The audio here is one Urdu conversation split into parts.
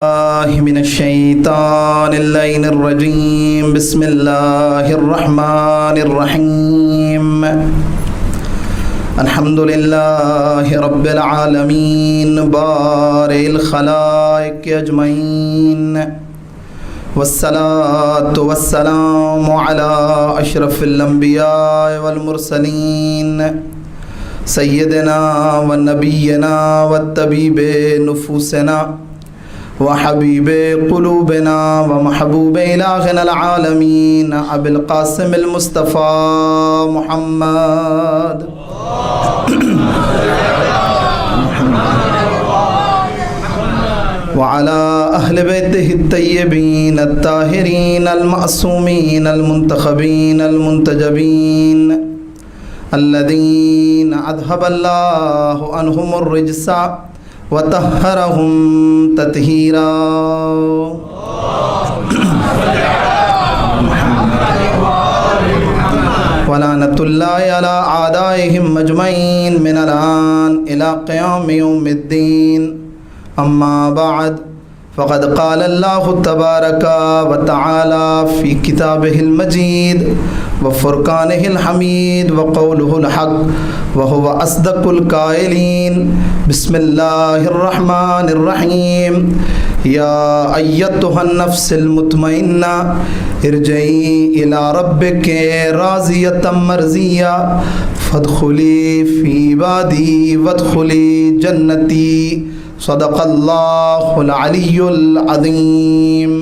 من الشیطان اللعین الرجیم بسم اللہ الرحمن الرحیم الحمد للہ رب العالمین بارئ الخلائق اجمعین والصلاة والسلام علی اشرف الانبیاء والمرسلین سیدنا و نبینا و طبیب نفوسنا وحبیب قلوبنا ومحبوب الہنا العالمین ابی القاسم المصطفیٰ محمد وعلى أهل بيته الطيبين الطاهرين المعصومين المنتخبين المنتجبين الذين أذهب الله عنهم الرجس وطهرهم تطهيرا ولعنة الله على أعدائهم أجمعين من الآن إلى قيام يوم الدين أما بعد فقد قال الله تبارك وتعالى في كتابه المجيد وفرقانه الحميد وقوله الحق وهو أصدق القائلين بسم الله الرحمن الرحيم يا أيتها النفس المطمئنة ارجعي إلى ربك راضية مرضية فادخلي في عبادي وادخلي جنتي صدق اللہ العلی العظیم.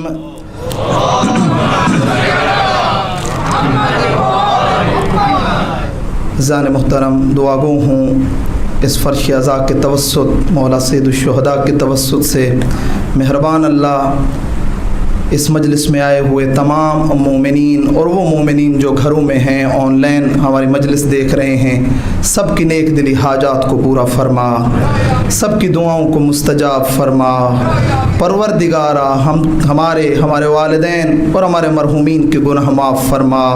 ذان محترم دعا گو ہوں اس فرش اعضاء کے توسط مولا سید الشہداء کے توسط سے مہربان اللہ اس مجلس میں آئے ہوئے تمام مومنین اور وہ مومنین جو گھروں میں ہیں آن لائن ہماری مجلس دیکھ رہے ہیں سب کی نیک دلی حاجات کو پورا فرما، سب کی دعاؤں کو مستجاب فرما. پروردگارا ہمارے والدین اور ہمارے مرحومین کے گناہ معاف فرما.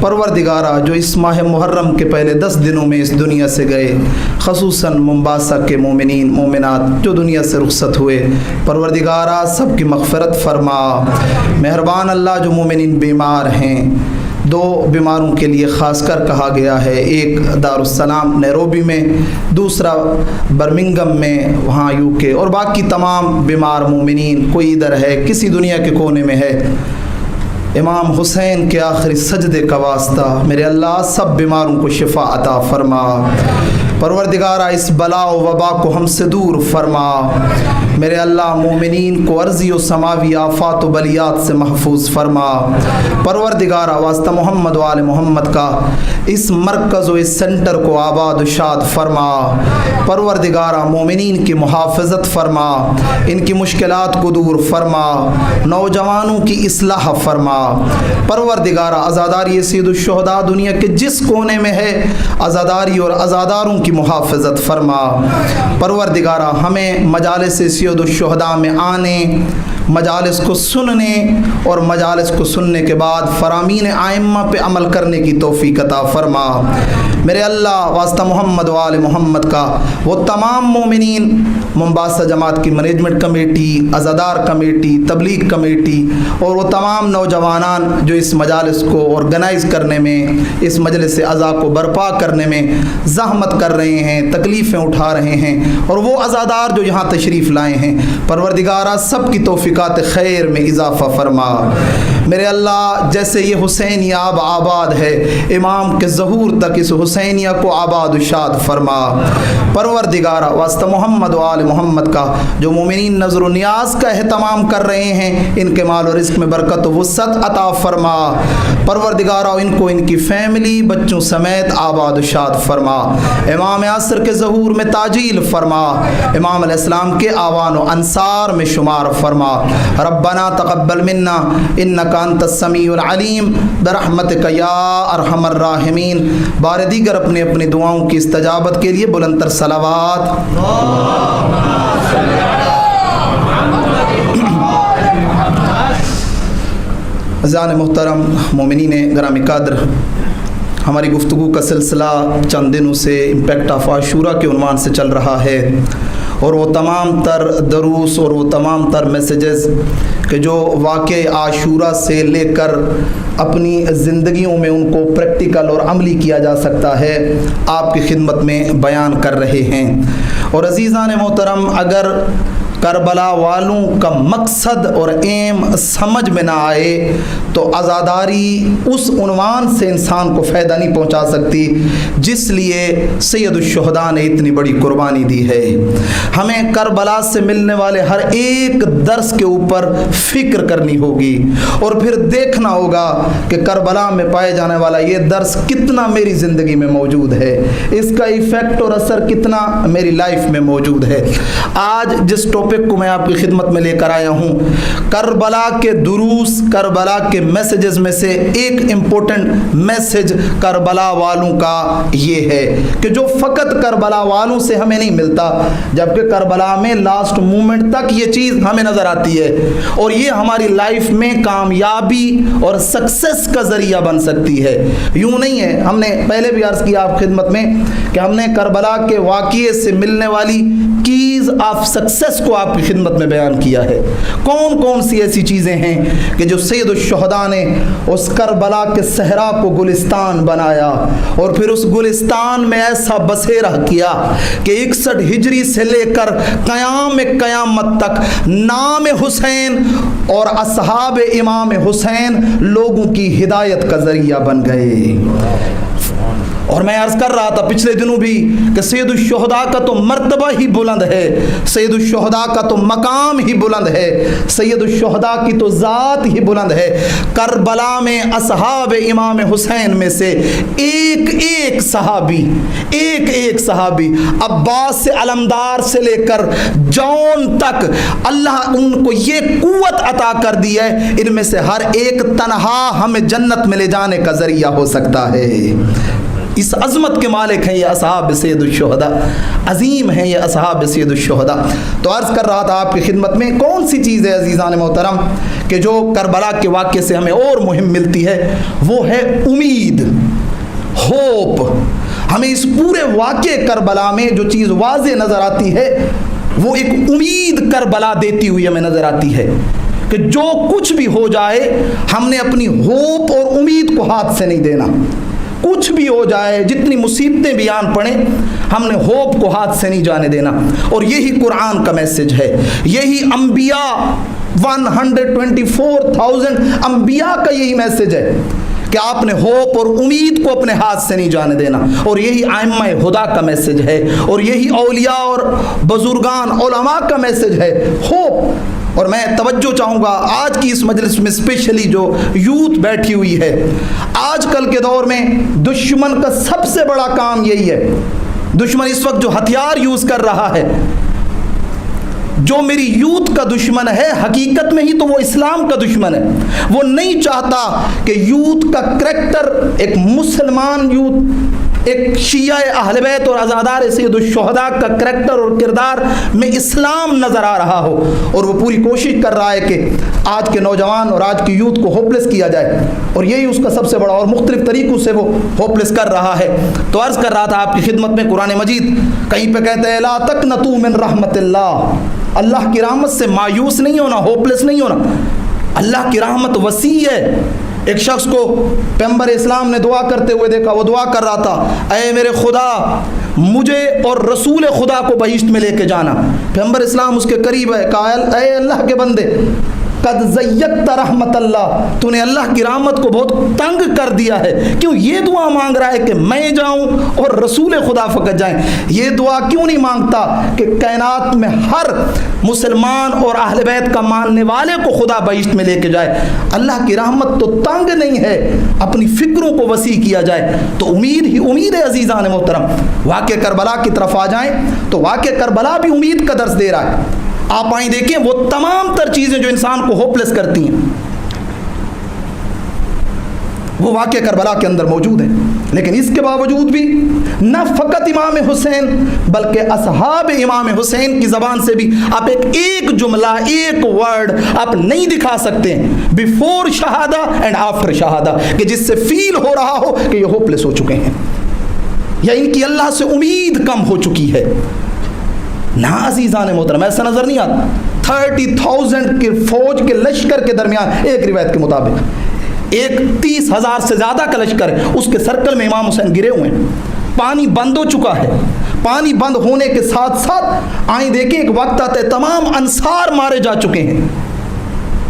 پروردگارا جو اس ماہ محرم کے پہلے 10 دنوں میں اس دنیا سے گئے، خصوصاً ممباسا کے مومنین مومنات جو دنیا سے رخصت ہوئے، پروردگارا سب کی مغفرت فرما. مہربان اللہ جو مومنین بیمار ہیں، 2 بیماروں کے لیے خاص کر کہا گیا ہے، ایک دارالسلام نیروبی میں، دوسرا برمنگم میں وہاں UK، اور باقی تمام بیمار مومنین کوئی ادھر ہے کسی دنیا کے کونے میں ہے، امام حسین کے آخری سجدے کا واسطہ میرے اللہ سب بیماروں کو شفا عطا فرما. پروردگارہ اس بلا و وبا کو ہم سے دور فرما. میرے اللہ مومنین کو عرضی و سماوی آفات و بلیات سے محفوظ فرما. پروردگارہ واسطہ محمد و آل محمد کا اس مرکز و اس سنٹر کو آباد و شاد فرما. پروردگارہ مومنین کی محافظت فرما، ان کی مشکلات کو دور فرما، نوجوانوں کی اصلاح فرما. پروردگارہ عزاداری سید الشہداء دنیا کے جس کونے میں ہے عزاداری اور عزاداروں کی محافظت فرما. پروردگارہ ہمیں مجالس سید الشہداء میں آنے، مجالس کو سننے اور مجالس کو سننے کے بعد فرامین ائمہ پہ عمل کرنے کی توفیق عطا فرما. میرے اللہ واسطہ محمد و آل محمد کا وہ تمام مومنین، ممباسا جماعت کی مینجمنٹ کمیٹی، عزادار کمیٹی، تبلیغ کمیٹی اور وہ تمام نوجوانان جو اس مجالس کو آرگنائز کرنے میں، اس مجلس عزا کو برپا کرنے میں زحمت کر رہے ہیں، تکلیفیں اٹھا رہے ہیں، اور وہ عزادار جو یہاں تشریف لائے ہیں، پروردگارہ سب کی توفیقات خیر میں اضافہ فرما. میرے اللہ جیسے یہ حسینیہ آباد ہے، امام کے ظہور تک اس حسینیہ کو آباد و شاد فرما. پروردگارہ واسطہ محمد و آل محمد کا جو مومنین نظر و نیاز کا اہتمام کر رہے ہیں، ان کے مال و رزق میں برکت و وسعت عطا فرما. پروردگارہ ان کو ان کی فیملی بچوں سمیت آباد و شاد فرما. امام عصر کے ظہور میں تاجیل فرما، امام علیہ السلام کے آوان و انصار میں شمار فرما. ربنا تقبل منا انک انت السمیع العلیم برحمتک یا ارحم الراحمین. بار دیگر اپنی اپنی دعاؤں کی استجابت کے لیے بلند تر صلوات. عزیزان محترم مومنین گرامی قدر، ہماری گفتگو کا سلسلہ چند دنوں سے امپیکٹ آف عاشورہ کے عنوان سے چل رہا ہے، اور وہ تمام تر دروس اور وہ تمام تر میسیجز کہ جو واقع عاشورہ سے لے کر اپنی زندگیوں میں ان کو پریکٹیکل اور عملی کیا جا سکتا ہے، آپ کی خدمت میں بیان کر رہے ہیں۔ اور عزیزان محترم، اگر کربلا والوں کا مقصد اور ایم سمجھ میں نہ آئے تو عزاداری اس عنوان سے انسان کو فائدہ نہیں پہنچا سکتی جس لیے سید الشہداء نے اتنی بڑی قربانی دی ہے۔ ہمیں کربلا سے ملنے والے ہر ایک درس کے اوپر فکر کرنی ہوگی اور پھر دیکھنا ہوگا کہ کربلا میں پائے جانے والا یہ درس کتنا میری زندگی میں موجود ہے، اس کا ایفیکٹ اور اثر کتنا میری لائف میں موجود ہے۔ آج جس ٹاپک کو میں آپ کی خدمت میں لے کر آیا ہوں، کربلا کے دروس، کربلا کے میسیجز میں سے ایک امپورٹنٹ میسیج کربلا والوں کا یہ ہے کہ جو فقط کربلا والوں سے ہمیں نہیں ملتا، جبکہ کربلا میں لاسٹ مومنٹ تک یہ چیز ہمیں نظر آتی ہے اور یہ ہماری لائف میں کامیابی اور سکسیس کا ذریعہ بن سکتی ہے۔ یوں نہیں ہے، ہم نے پہلے بھی عرض کیا آپ خدمت میں کہ ہم نے کربلا کے واقعے سے ملنے والی کیز آف سکسیس کو آپ کی خدمت میں بیان کیا ہے۔ کون کون سی ایسی چیزیں ہیں کہ جو سید الشہداء نے اس کربلا کے صحرا کو گلستان بنایا اور پھر اس گلستان میں ایسا بسیرا کیا کہ 61 ہجری سے لے کر قیامت تک نام حسین اور اصحاب امام حسین لوگوں کی ہدایت کا ذریعہ بن گئے۔ اور میں عرض کر رہا تھا پچھلے دنوں بھی کہ سید الشہداء کا تو مرتبہ ہی بلند ہے، سید الشہداء کا تو مقام ہی بلند ہے، سید الشہداء کی تو ذات ہی بلند ہے۔ کربلا میں اصحاب امام حسین میں سے ایک ایک صحابی عباس سے علمدار سے لے کر جون تک اللہ ان کو یہ قوت عطا کر دی ہے، ان میں سے ہر ایک تنہا ہمیں جنت میں لے جانے کا ذریعہ ہو سکتا ہے۔ اس عظمت کے مالک ہیں یہ اصحاب سید الشہداء، عظیم ہیں یہ اصحاب سید الشہداء۔ تو عرض کر رہا تھا آپ کی خدمت میں کون سی چیز ہے عزیزان محترم کہ جو کربلا کے واقعے سے ہمیں اور مہم ملتی ہے، وہ ہے امید، ہوپ۔ ہمیں اس پورے واقعے کربلا میں جو چیز واضح نظر آتی ہے وہ ایک امید کربلا دیتی ہوئی ہمیں نظر آتی ہے کہ جو کچھ بھی ہو جائے ہم نے اپنی ہوپ اور امید کو ہاتھ سے نہیں دینا۔ کچھ بھی ہو جائے، جتنی مصیبتیں بھی آن پڑیں، ہم نے ہوپ کو ہاتھ سے نہیں جانے دینا۔ اور یہی قرآن کا میسج ہے، یہی انبیاء 124,000 انبیاء کا یہی میسج ہے کہ آپ نے ہوپ اور امید کو اپنے ہاتھ سے نہیں جانے دینا۔ اور یہی ائمہ ہدا کا میسج ہے، اور یہی اولیاء اور بزرگان علماء کا میسج ہے، ہوپ۔ اور میں توجہ چاہوں گا آج کی اس مجلس میں اسپیشلی جو یوتھ بیٹھی ہوئی ہے، آج کل کے دور میں دشمن کا سب سے بڑا کام یہی ہے۔ دشمن اس وقت جو ہتھیار یوز کر رہا ہے، جو میری یوتھ کا دشمن ہے، حقیقت میں ہی تو وہ اسلام کا دشمن ہے۔ وہ نہیں چاہتا کہ یوتھ کا کریکٹر، ایک مسلمان یوتھ، ایک شیعہ اہل بیت اور عزادار سید الشہداء کا کریکٹر اور کردار میں اسلام نظر آ رہا ہو، اور وہ پوری کوشش کر رہا ہے کہ آج کے نوجوان اور آج کی یوتھ کو ہوپلیس کیا جائے، اور یہی اس کا سب سے بڑا، اور مختلف طریقوں سے وہ ہوپلیس کر رہا ہے۔ تو عرض کر رہا تھا آپ کی خدمت میں، قرآن مجید کہیں پہ کہتے ہیں لا تقنطوا من رحمت اللہ، اللہ کی رحمت سے مایوس نہیں ہونا، ہوپلیس نہیں ہونا۔ اللہ کی رحمت وسیع ہے۔ ایک شخص کو پیغمبر اسلام نے دعا کرتے ہوئے دیکھا، وہ دعا کر رہا تھا اے میرے خدا مجھے اور رسول خدا کو بہشت میں لے کے جانا۔ پیغمبر اسلام اس کے قریب ہے، کہا اے اللہ کے بندے قد زیت رحمت اللہ، تو نے اللہ کی رحمت کو بہت تنگ کر دیا ہے، کیوں یہ دعا مانگ رہا ہے کہ میں جاؤں اور رسول خدا فقط جائیں؟ یہ دعا کیوں نہیں مانگتا کہ کائنات میں ہر مسلمان اور اہل بیت کا ماننے والے کو خدا بہشت میں لے کے جائے؟ اللہ کی رحمت تو تنگ نہیں ہے، اپنی فکروں کو وسیع کیا جائے۔ تو امید ہی امید ہے عزیزان محترم۔ واقع کربلا کی طرف آ جائیں تو واقع کربلا بھی امید کا درس دے رہا ہے۔ آپ آئیں دیکھیں وہ تمام تر چیزیں جو انسان کو ہوپلیس کرتی ہیں وہ واقع کربلا کے اندر موجود ہیں، لیکن اس کے باوجود بھی نہ فقط امام حسین بلکہ اصحاب امام حسین کی زبان سے بھی آپ ایک جملہ، ایک ورڈ آپ نہیں دکھا سکتے بیفور شہادہ اینڈ آفٹر شہادہ کہ جس سے فیل ہو رہا ہو کہ یہ ہوپلیس ہو چکے ہیں یا ان کی اللہ سے امید کم ہو چکی ہے۔ نہ عزیزان محترم ایسا نظر نہیں آتا. 30,000 کے فوج کے لشکر کے درمیان ایک روایت کے مطابق 30,000 سے زیادہ کا لشکر ہے, اس کے سرکل میں امام حسین گرے ہوئے ہیں. پانی بند ہو چکا ہے. پانی بند ہونے کے ساتھ ساتھ آئیں دیکھیں ایک وقت آتا ہے تمام انصار مارے جا چکے ہیں.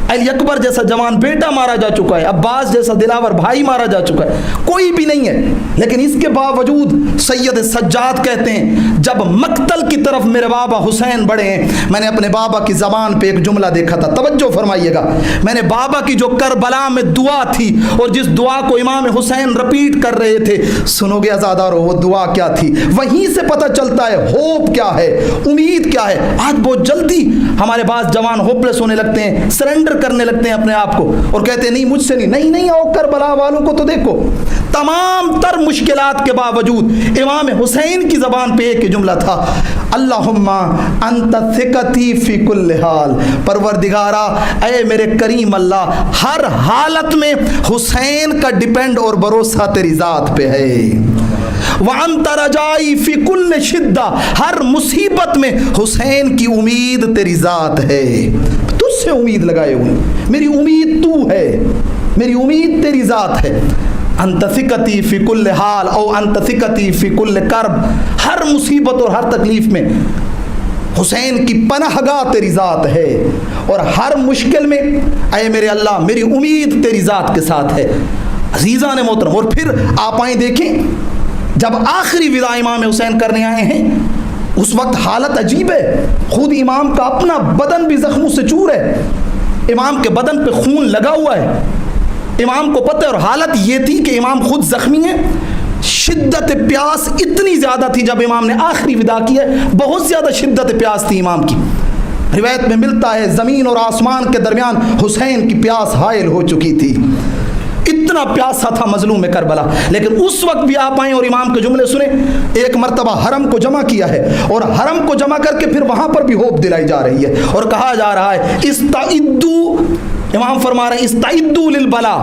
علی اکبر جیسا جوان بیٹا مارا جا چکا ہے, عباس جیسا دلاور بھائی مارا جا چکا ہے, کوئی بھی نہیں ہے. لیکن اس کے باوجود سید سجاد کہتے ہیں جب مقتل کی طرف میرے بابا حسین بڑھے ہیں, میں نے اپنے بابا کی زبان پہ ایک جملہ دیکھا تھا, توجہ فرمائیے گا. میں نے بابا کی جو کربلا میں دعا تھی اور جس دعا کو امام حسین رپیٹ کر رہے تھے, سنو گے عزادارو وہ دعا کیا تھی, وہیں سے پتہ چلتا ہے ہوپ کیا ہے, امید کیا ہے. آج بہت جلدی ہمارے پاس جوان ہوپلیس ہونے لگتے ہیں, سرنڈر کرنے لگتے ہیں اپنے آپ کو اور کہتے ہیں نہیں مجھ سے نہیں. آؤ کربلا والوں کو تو دیکھو, تمام تر مشکلات کے باوجود امام حسین کی زبان پہ ایک جملہ تھا, اللہم انت ثقتی فی کل حال, پروردگارا اے میرے کریم اللہ, ہر حالت میں حسین کا ڈیپینڈ اور بھروسہ تیری ذات پہ ہے. وَأَنْتَ رَجَائِي فِي كُلِّ شِدَّةٍ, ہر مصیبت میں حسین کی امید تیری ذات ہے. تجھ سے امید لگائے ہوئے, میری امید تو ہے, میری امید تیری ذات ہے. انت ثقتی فی کل حال او انت ثقتی فی کل کرب, ہر مصیبت اور ہر تکلیف میں حسین کی پناہ گاہ تیری ذات ہے, اور ہر مشکل میں اے میرے اللہ میری امید تیری ذات کے ساتھ ہے. عزیزان محترم, اور پھر آپ آئیں دیکھیں جب آخری وداع امام حسین کرنے آئے ہیں اس وقت حالت عجیب ہے. خود امام کا اپنا بدن بھی زخموں سے چور ہے, امام کے بدن پہ خون لگا ہوا ہے, امام کو پتہ ہے. اور حالت یہ تھی کہ امام خود زخمی ہیں, شدت پیاس اتنی زیادہ تھی جب امام نے آخری وداع کی ہے, بہت زیادہ شدت پیاس تھی امام کی. روایت میں ملتا ہے زمین اور آسمان کے درمیان حسین کی پیاس حائل ہو چکی تھی, اتنا پیاسا تھا مظلوم کربلا. لیکن اس وقت بھی آپ آئیں اور امام کے جملے سنیں. ایک مرتبہ حرم کو جمع کیا ہے اور حرم کو جمع کر کے پھر وہاں پر بھی ہوپ دلائی جا رہی ہے اور کہا جا رہا ہے استعدو, امام فرما رہے ہیں استعدو للبلا,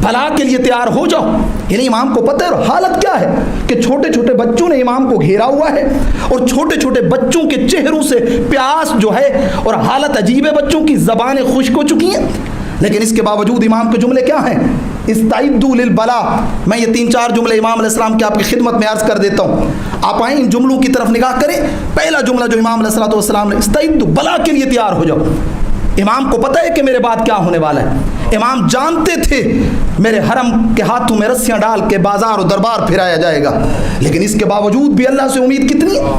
بلا کے لیے تیار ہو جاؤ. یعنی امام کو پتہ ہے حالت کیا ہے کہ چھوٹے چھوٹے بچوں نے امام کو گھیرا ہوا ہے اور چھوٹے چھوٹے بچوں کے چہروں سے پیاس جو ہے, اور حالت عجیب ہے, بچوں کی زبانیں خشک ہو چکی ہیں. لیکن اس کے باوجود امام کے جملے کیا ہیں, استعدوا للبلا. میں یہ 3-4 جملے امام علیہ السلام کی آپ کی خدمت میں عرض کر دیتا ہوں, آپ آئیں ان جملوں کی طرف نگاہ کریں. پہلا جملہ جو امام علیہ السلام نے, استعدوا, بلا کے لیے تیار ہو جاؤ. امام کو پتہ ہے کہ میرے بعد کیا ہونے والا ہے, امام جانتے تھے میرے حرم کے ہاتھوں میں رسیاں ڈال کے بازار و دربار پھرایا جائے گا. لیکن اس کے باوجود بھی اللہ سے امید کتنی ہے,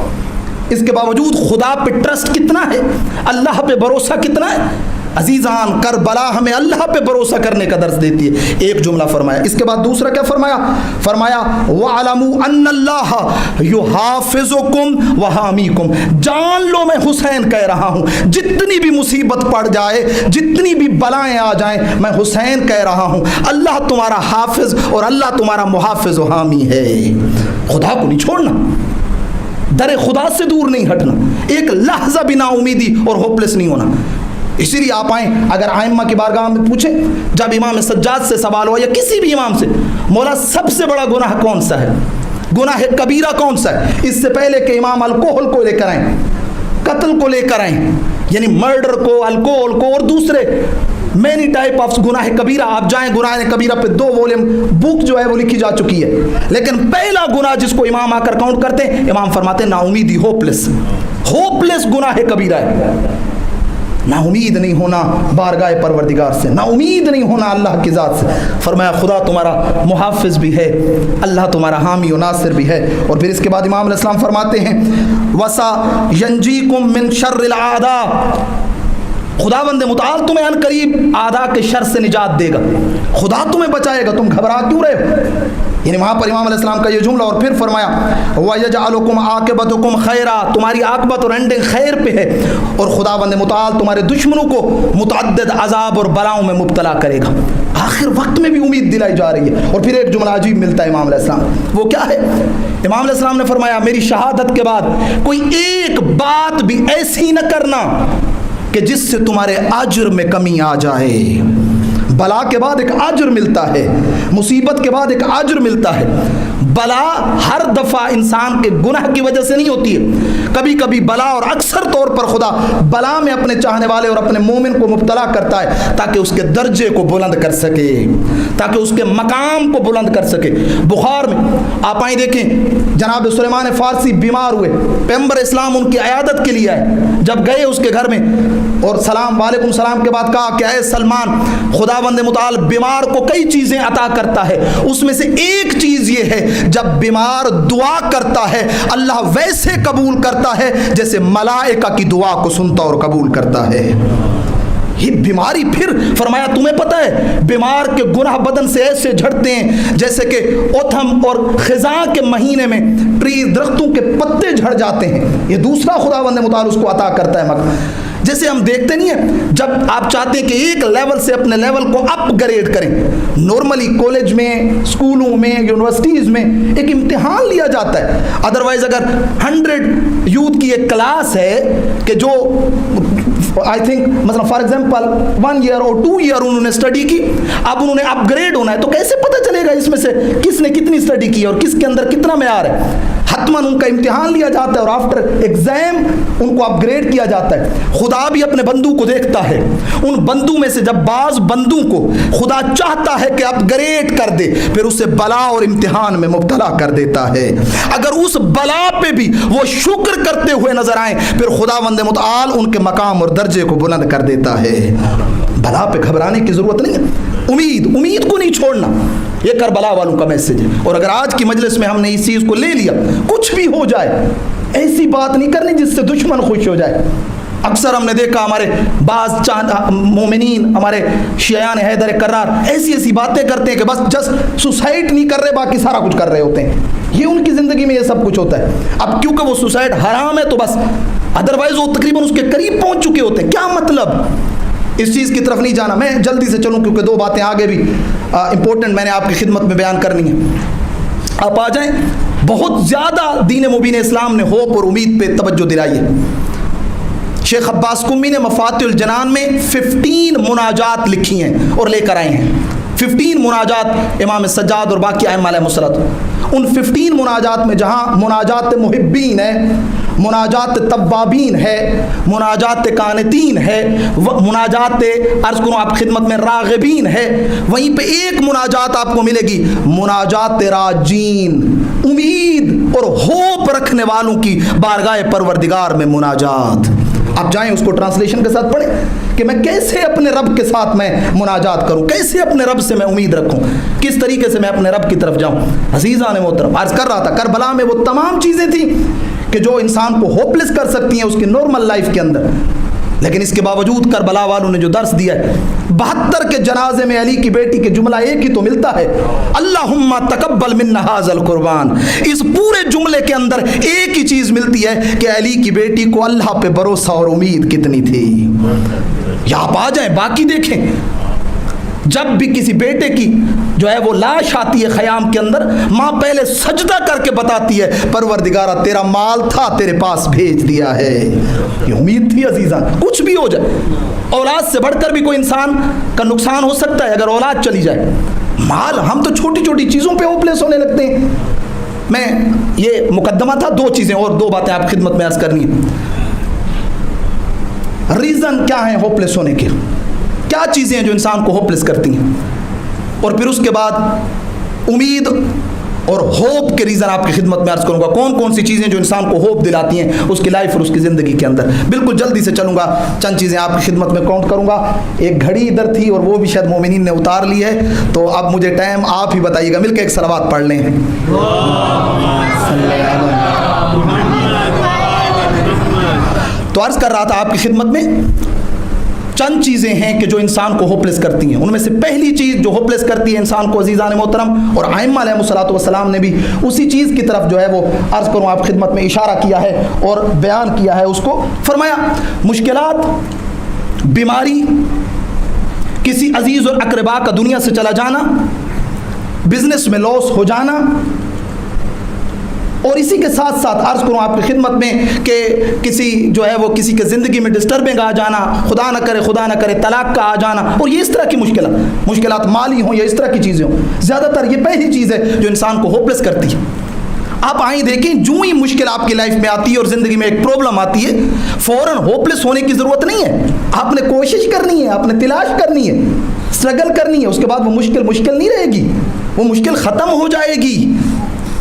اس کے باوجود خدا پہ ٹرسٹ کتنا ہے, اللہ پہ بھروسہ کتنا ہے. عزیزان کربلا ہمیں اللہ پہ بھروسہ کرنے کا درس دیتی ہے. ایک جملہ فرمایا, اس کے بعد دوسرا کیا فرمایا, فرمایا وَعَلَمُوا أَنَّ اللَّهَ يُحَافِظُكُمْ وَحَامِيكُمْ, جان لو میں حسین کہہ رہا ہوں, جتنی بھی مصیبت پڑ جائے, جتنی بھی بلائیں آ جائیں, میں حسین کہہ رہا ہوں اللہ تمہارا حافظ اور اللہ تمہارا محافظ و حامی ہے. خدا کو نہیں چھوڑنا, در خدا سے دور نہیں ہٹنا, ایک لحظہ بھی نا امیدی اور ہوپلیس نہیں ہونا. اسی لیے آپ آئیں, اگر ائمہ کی بارگاہ میں پوچھیں, جب امام سجاد سے سوال ہوا یا کسی بھی امام سے, مولا سب سے بڑا گناہ کون سا ہے, گناہ کبیرہ کون سا ہے, اس سے پہلے کہ امام الکوہل کو لے کر آئیں, قتل کو لے کر آئیں, یعنی مرڈر کو, الکوہل کو اور دوسرے مینی ٹائپ آف گناہ کبیرہ, آپ جائیں گناہ کبیرہ پہ 2 وولیم بک جو ہے وہ لکھی جا چکی ہے. لیکن پہلا گناہ جس کو امام آ کر کاؤنٹ کرتے ہیں, امام فرماتے ہیں نا امیدی, ہوپلیس. ہوپلیس گناہ کبیرہ ہے, نا امید نہیں ہونا بارگاہ پروردگار سے, نا امید نہیں ہونا اللہ کی ذات سے. فرمایا خدا تمہارا محافظ بھی ہے, اللہ تمہارا حامی و ناصر بھی ہے. اور پھر اس کے بعد امام علیہ السلام فرماتے ہیں وَسَا يَنْجِيكُم مِّن شَرِّ الْأَعْدَاءِ, خداوند متعال تمہیں ان قریب اعداء کے شر سے نجات دے گا, خدا تمہیں بچائے گا, تم گھبرا کیوں رہے ہو. یعنی وہاں پر امام علیہ السلام کا یہ جملہ, اور پھر فرمایا وَيَجْعَلُكُمْ عَاقِبَتُكُمْ خَيْرًا, تمہاری عاقبت اور اینڈنگ خیر پہ ہے, اور خداوند متعال تمہارے دشمنوں کو متعدد عذاب اور بلاؤں میں مبتلا کرے گا. آخر وقت میں بھی امید دلائی جا رہی ہے. اور پھر ایک جملہ عجیب ملتا ہے امام علیہ السلام, وہ کیا ہے, امام علیہ السلام نے فرمایا میری شہادت کے بعد کوئی ایک بات بھی ایسی نہ کرنا کہ جس سے تمہارے اجر میں کمی آ جائے. بلا کے بعد ایک اجر ملتا ہے, مصیبت کے بعد ایک اجر ملتا ہے, بلا ہر دفعہ انسان کے گناہ کی وجہ سے نہیں ہوتی ہے، کبھی کبھی بلا اور اکثر طور پر خدا بلا میں اپنے چاہنے والے اور اپنے مومن کو مبتلا کرتا ہے تاکہ اس کے درجے کو بلند کر سکے، تاکہ اس کے مقام کو بلند کر سکے۔ بخار میں آپ آئیں دیکھیں، جناب سلیمان فارسی بیمار ہوئے، پیغمبر اسلام ان کی عیادت کے لیے آئے، جب گئے اس کے گھر میں اور سلام وعلیکم السلام کے بعد کہا کہ اے سلمان، خداوند متعال بیمار کو کئی چیزیں عطا کرتا ہے، اس میں سے ایک چیز یہ ہے جب بیمار دعا کرتا ہے اللہ ویسے قبول کرتا ہے جیسے ملائکہ کی دعا کو سنتا اور قبول کرتا ہے۔ یہ بیماری، پھر فرمایا تمہیں پتہ ہے بیمار کے گناہ بدن سے ایسے جھڑتے ہیں جیسے کہ اوتھم اور خزاں کے مہینے میں درختوں کے پتے جھڑ جاتے ہیں، یہ دوسرا خداوند متعال اس کو عطا کرتا ہے۔ جیسے ہم دیکھتے نہیں ہیں جب آپ چاہتے ہیں کہ ایک لیول سے اپنے لیول کو اپ گریڈ کریں، نارملی کالج میں، اسکولوں میں، یونیورسٹیز میں ایک امتحان لیا جاتا ہے، ادروائز اگر 100 یوتھ کی ایک کلاس ہے کہ جو آئی تھنک مثلا فار ایگزامپل 1 ایئر اور 2 ایئر انہوں نے اسٹڈی کی، اب انہوں نے اپ گریڈ ہونا ہے، تو کیسے پتہ چلے گا اس میں سے کس نے کتنی اسٹڈی کی اور کس کے اندر کتنا معیار ہے؟ حتماً ان کا امتحان لیا جاتا ہے اور آفٹر ایگزام ان کو اپ گریڈ کیا جاتا ہے۔ خدا بھی اپنے بندوں کو دیکھتا ہے، ان بندوں میں سے جب بعض بندوں کو خدا چاہتا ہے کہ اپ گریڈ کر دے پھر اسے بلا اور امتحان میں مبتلا کر دیتا ہے، اگر اس بلا پہ بھی وہ شکر کرتے ہوئے نظر آئیں پھر خداوند متعال ان کے مقام اور درجے کو بلند کر دیتا ہے۔ بلا پہ گھبرانے کی ضرورت نہیں ہے، امید کو نہیں چھوڑنا، یہ کربلا والوں کا میسج ہے۔ اور اگر آج کی مجلس میں ہم نے اس چیز کو لے لیا، کچھ بھی ہو جائے ایسی بات نہیں کرنی جس سے دشمن خوش ہو جائے۔ اکثر ہم نے دیکھا ہمارے بعض مومنین، ہمارے شیعان حیدر کرار ایسی باتیں کرتے ہیں کہ بس جسٹ سوسائڈ نہیں کر رہے باقی سارا کچھ کر رہے ہوتے ہیں، یہ ان کی زندگی میں یہ سب کچھ ہوتا ہے۔ اب کیونکہ وہ سوسائڈ حرام ہے تو بس، ادروائز وہ تقریباً اس کے قریب پہنچ چکے ہوتے ہیں۔ کیا مطلب؟ اس چیز کی طرف نہیں جانا، میں جلدی سے چلوں کیونکہ 2 باتیں آگے بھی امپورٹنٹ میں نے آپ کی خدمت میں بیان کرنی ہے۔ آپ آ جائیں، بہت زیادہ دین مبین اسلام نے ہوپ اور امید پہ توجہ دلائی ہے۔ شیخ عباس قمی نے مفاتح الجنان میں 15 مناجات لکھی ہیں اور لے کر آئے ہیں، 15 مناجات امام سجاد اور باقی ائمہ علیہ الصلوۃ۔ ان 15 مناجات میں جہاں مناجات محبین ہے، مناجات توابین ہے، مناجات قانتین ہے، مناجات عرض کروں آپ خدمت میں راغبین ہے، وہیں پہ ایک مناجات آپ کو ملے گی مناجات راجین، امید اور ہوپ رکھنے والوں کی بارگاہ پروردگار میں مناجات۔ آپ جائیں اس کو ٹرانسلیشن کے ساتھ پڑھیں کہ میں کیسے اپنے رب کے ساتھ میں مناجات کروں، کیسے اپنے رب سے میں امید رکھوں، کس طریقے سے میں اپنے رب کی طرف جاؤں۔ عزیزان محترم، عرض کر رہا تھا کربلا میں وہ تمام چیزیں تھیں کہ جو انسان کو ہوپلیس کر سکتی ہیں اس کی نارمل لائف کے اندر، لیکن اس کے باوجود کربلا والوں نے جو درس دیا ہے، 72 کے جنازے میں علی کی بیٹی کے جملہ ایک ہی تو ملتا ہے، اللہم تقبل منا ھذا القربان۔ اس پورے جملے کے اندر ایک ہی چیز ملتی ہے کہ علی کی بیٹی کو اللہ پہ بھروسہ اور امید کتنی تھی۔ یا آپ آ جائیں، باقی دیکھیں، جب بھی کسی بیٹے کی جو ہے وہ لاش آتی ہے خیام کے اندر، ماں پہلے سجدہ کر کے بتاتی ہے پروردگارہ تیرا مال تھا تیرے پاس بھیج دیا ہے۔ یہ امید تھی عزیزان، کچھ بھی ہو جائے، اولاد سے بڑھ کر بھی کوئی انسان کا نقصان ہو سکتا ہے اگر اولاد چلی جائے، مال، ہم تو چھوٹی چھوٹی چیزوں پہ ہوپلیس ہونے لگتے ہیں۔ میں یہ مقدمہ تھا، 2 چیزیں اور 2 باتیں آپ خدمت میں عرض کرنی ہے۔ ریزن کیا ہیں ہوپلیس ہونے کے، کیا چیزیں ہیں جو انسان کو ہوپلیس کرتی ہیں، اور پھر اس کے بعد امید اور ہوپ کے ریزن آپ کی خدمت میں عرض کروں گا، کون کون سی چیزیں جو انسان کو ہوپ دلاتی ہیں اس کی لائف اور اس کی زندگی کے اندر۔ بالکل جلدی سے چلوں گا، چند چیزیں آپ کی خدمت میں کاؤنٹ کروں گا۔ ایک گھڑی ادھر تھی اور وہ بھی شاید مومنین نے اتار لی ہے، تو اب مجھے ٹائم آپ ہی بتائیے گا، مل کے ایک صلوات پڑھ لیں۔ تو عرض کر رہا تھا آپ کی خدمت میں چند چیزیں ہیں کہ جو انسان کو ہوپلیس کرتی ہیں، ان میں سے پہلی چیز جو ہوپلیس کرتی ہے انسان کو عزیزان محترم، اور ائمہ علیہ الصلوۃ والسلام نے بھی اسی چیز کی طرف جو ہے وہ عرض کروں آپ خدمت میں اشارہ کیا ہے اور بیان کیا ہے، اس کو فرمایا مشکلات، بیماری، کسی عزیز اور اقربا کا دنیا سے چلا جانا، بزنس میں لاس ہو جانا، اور اسی کے ساتھ ساتھ عرض کروں آپ کی خدمت میں کہ کسی جو ہے وہ کسی کے زندگی میں ڈسٹربنگ آ جانا، خدا نہ کرے طلاق کا آ جانا، اور یہ اس طرح کی مشکلات مالی ہوں یا اس طرح کی چیزیں ہوں، زیادہ تر یہ پہلی چیز ہے جو انسان کو ہوپلیس کرتی ہے۔ آپ آئیں دیکھیں، جو ہی مشکل آپ کی لائف میں آتی ہے اور زندگی میں ایک پرابلم آتی ہے، فوراً ہوپلیس ہونے کی ضرورت نہیں ہے، آپ نے کوشش کرنی ہے، آپ نے تلاش کرنی ہے، اسٹرگل کرنی ہے، اس کے بعد وہ مشکل نہیں رہے گی، وہ مشکل ختم ہو جائے گی۔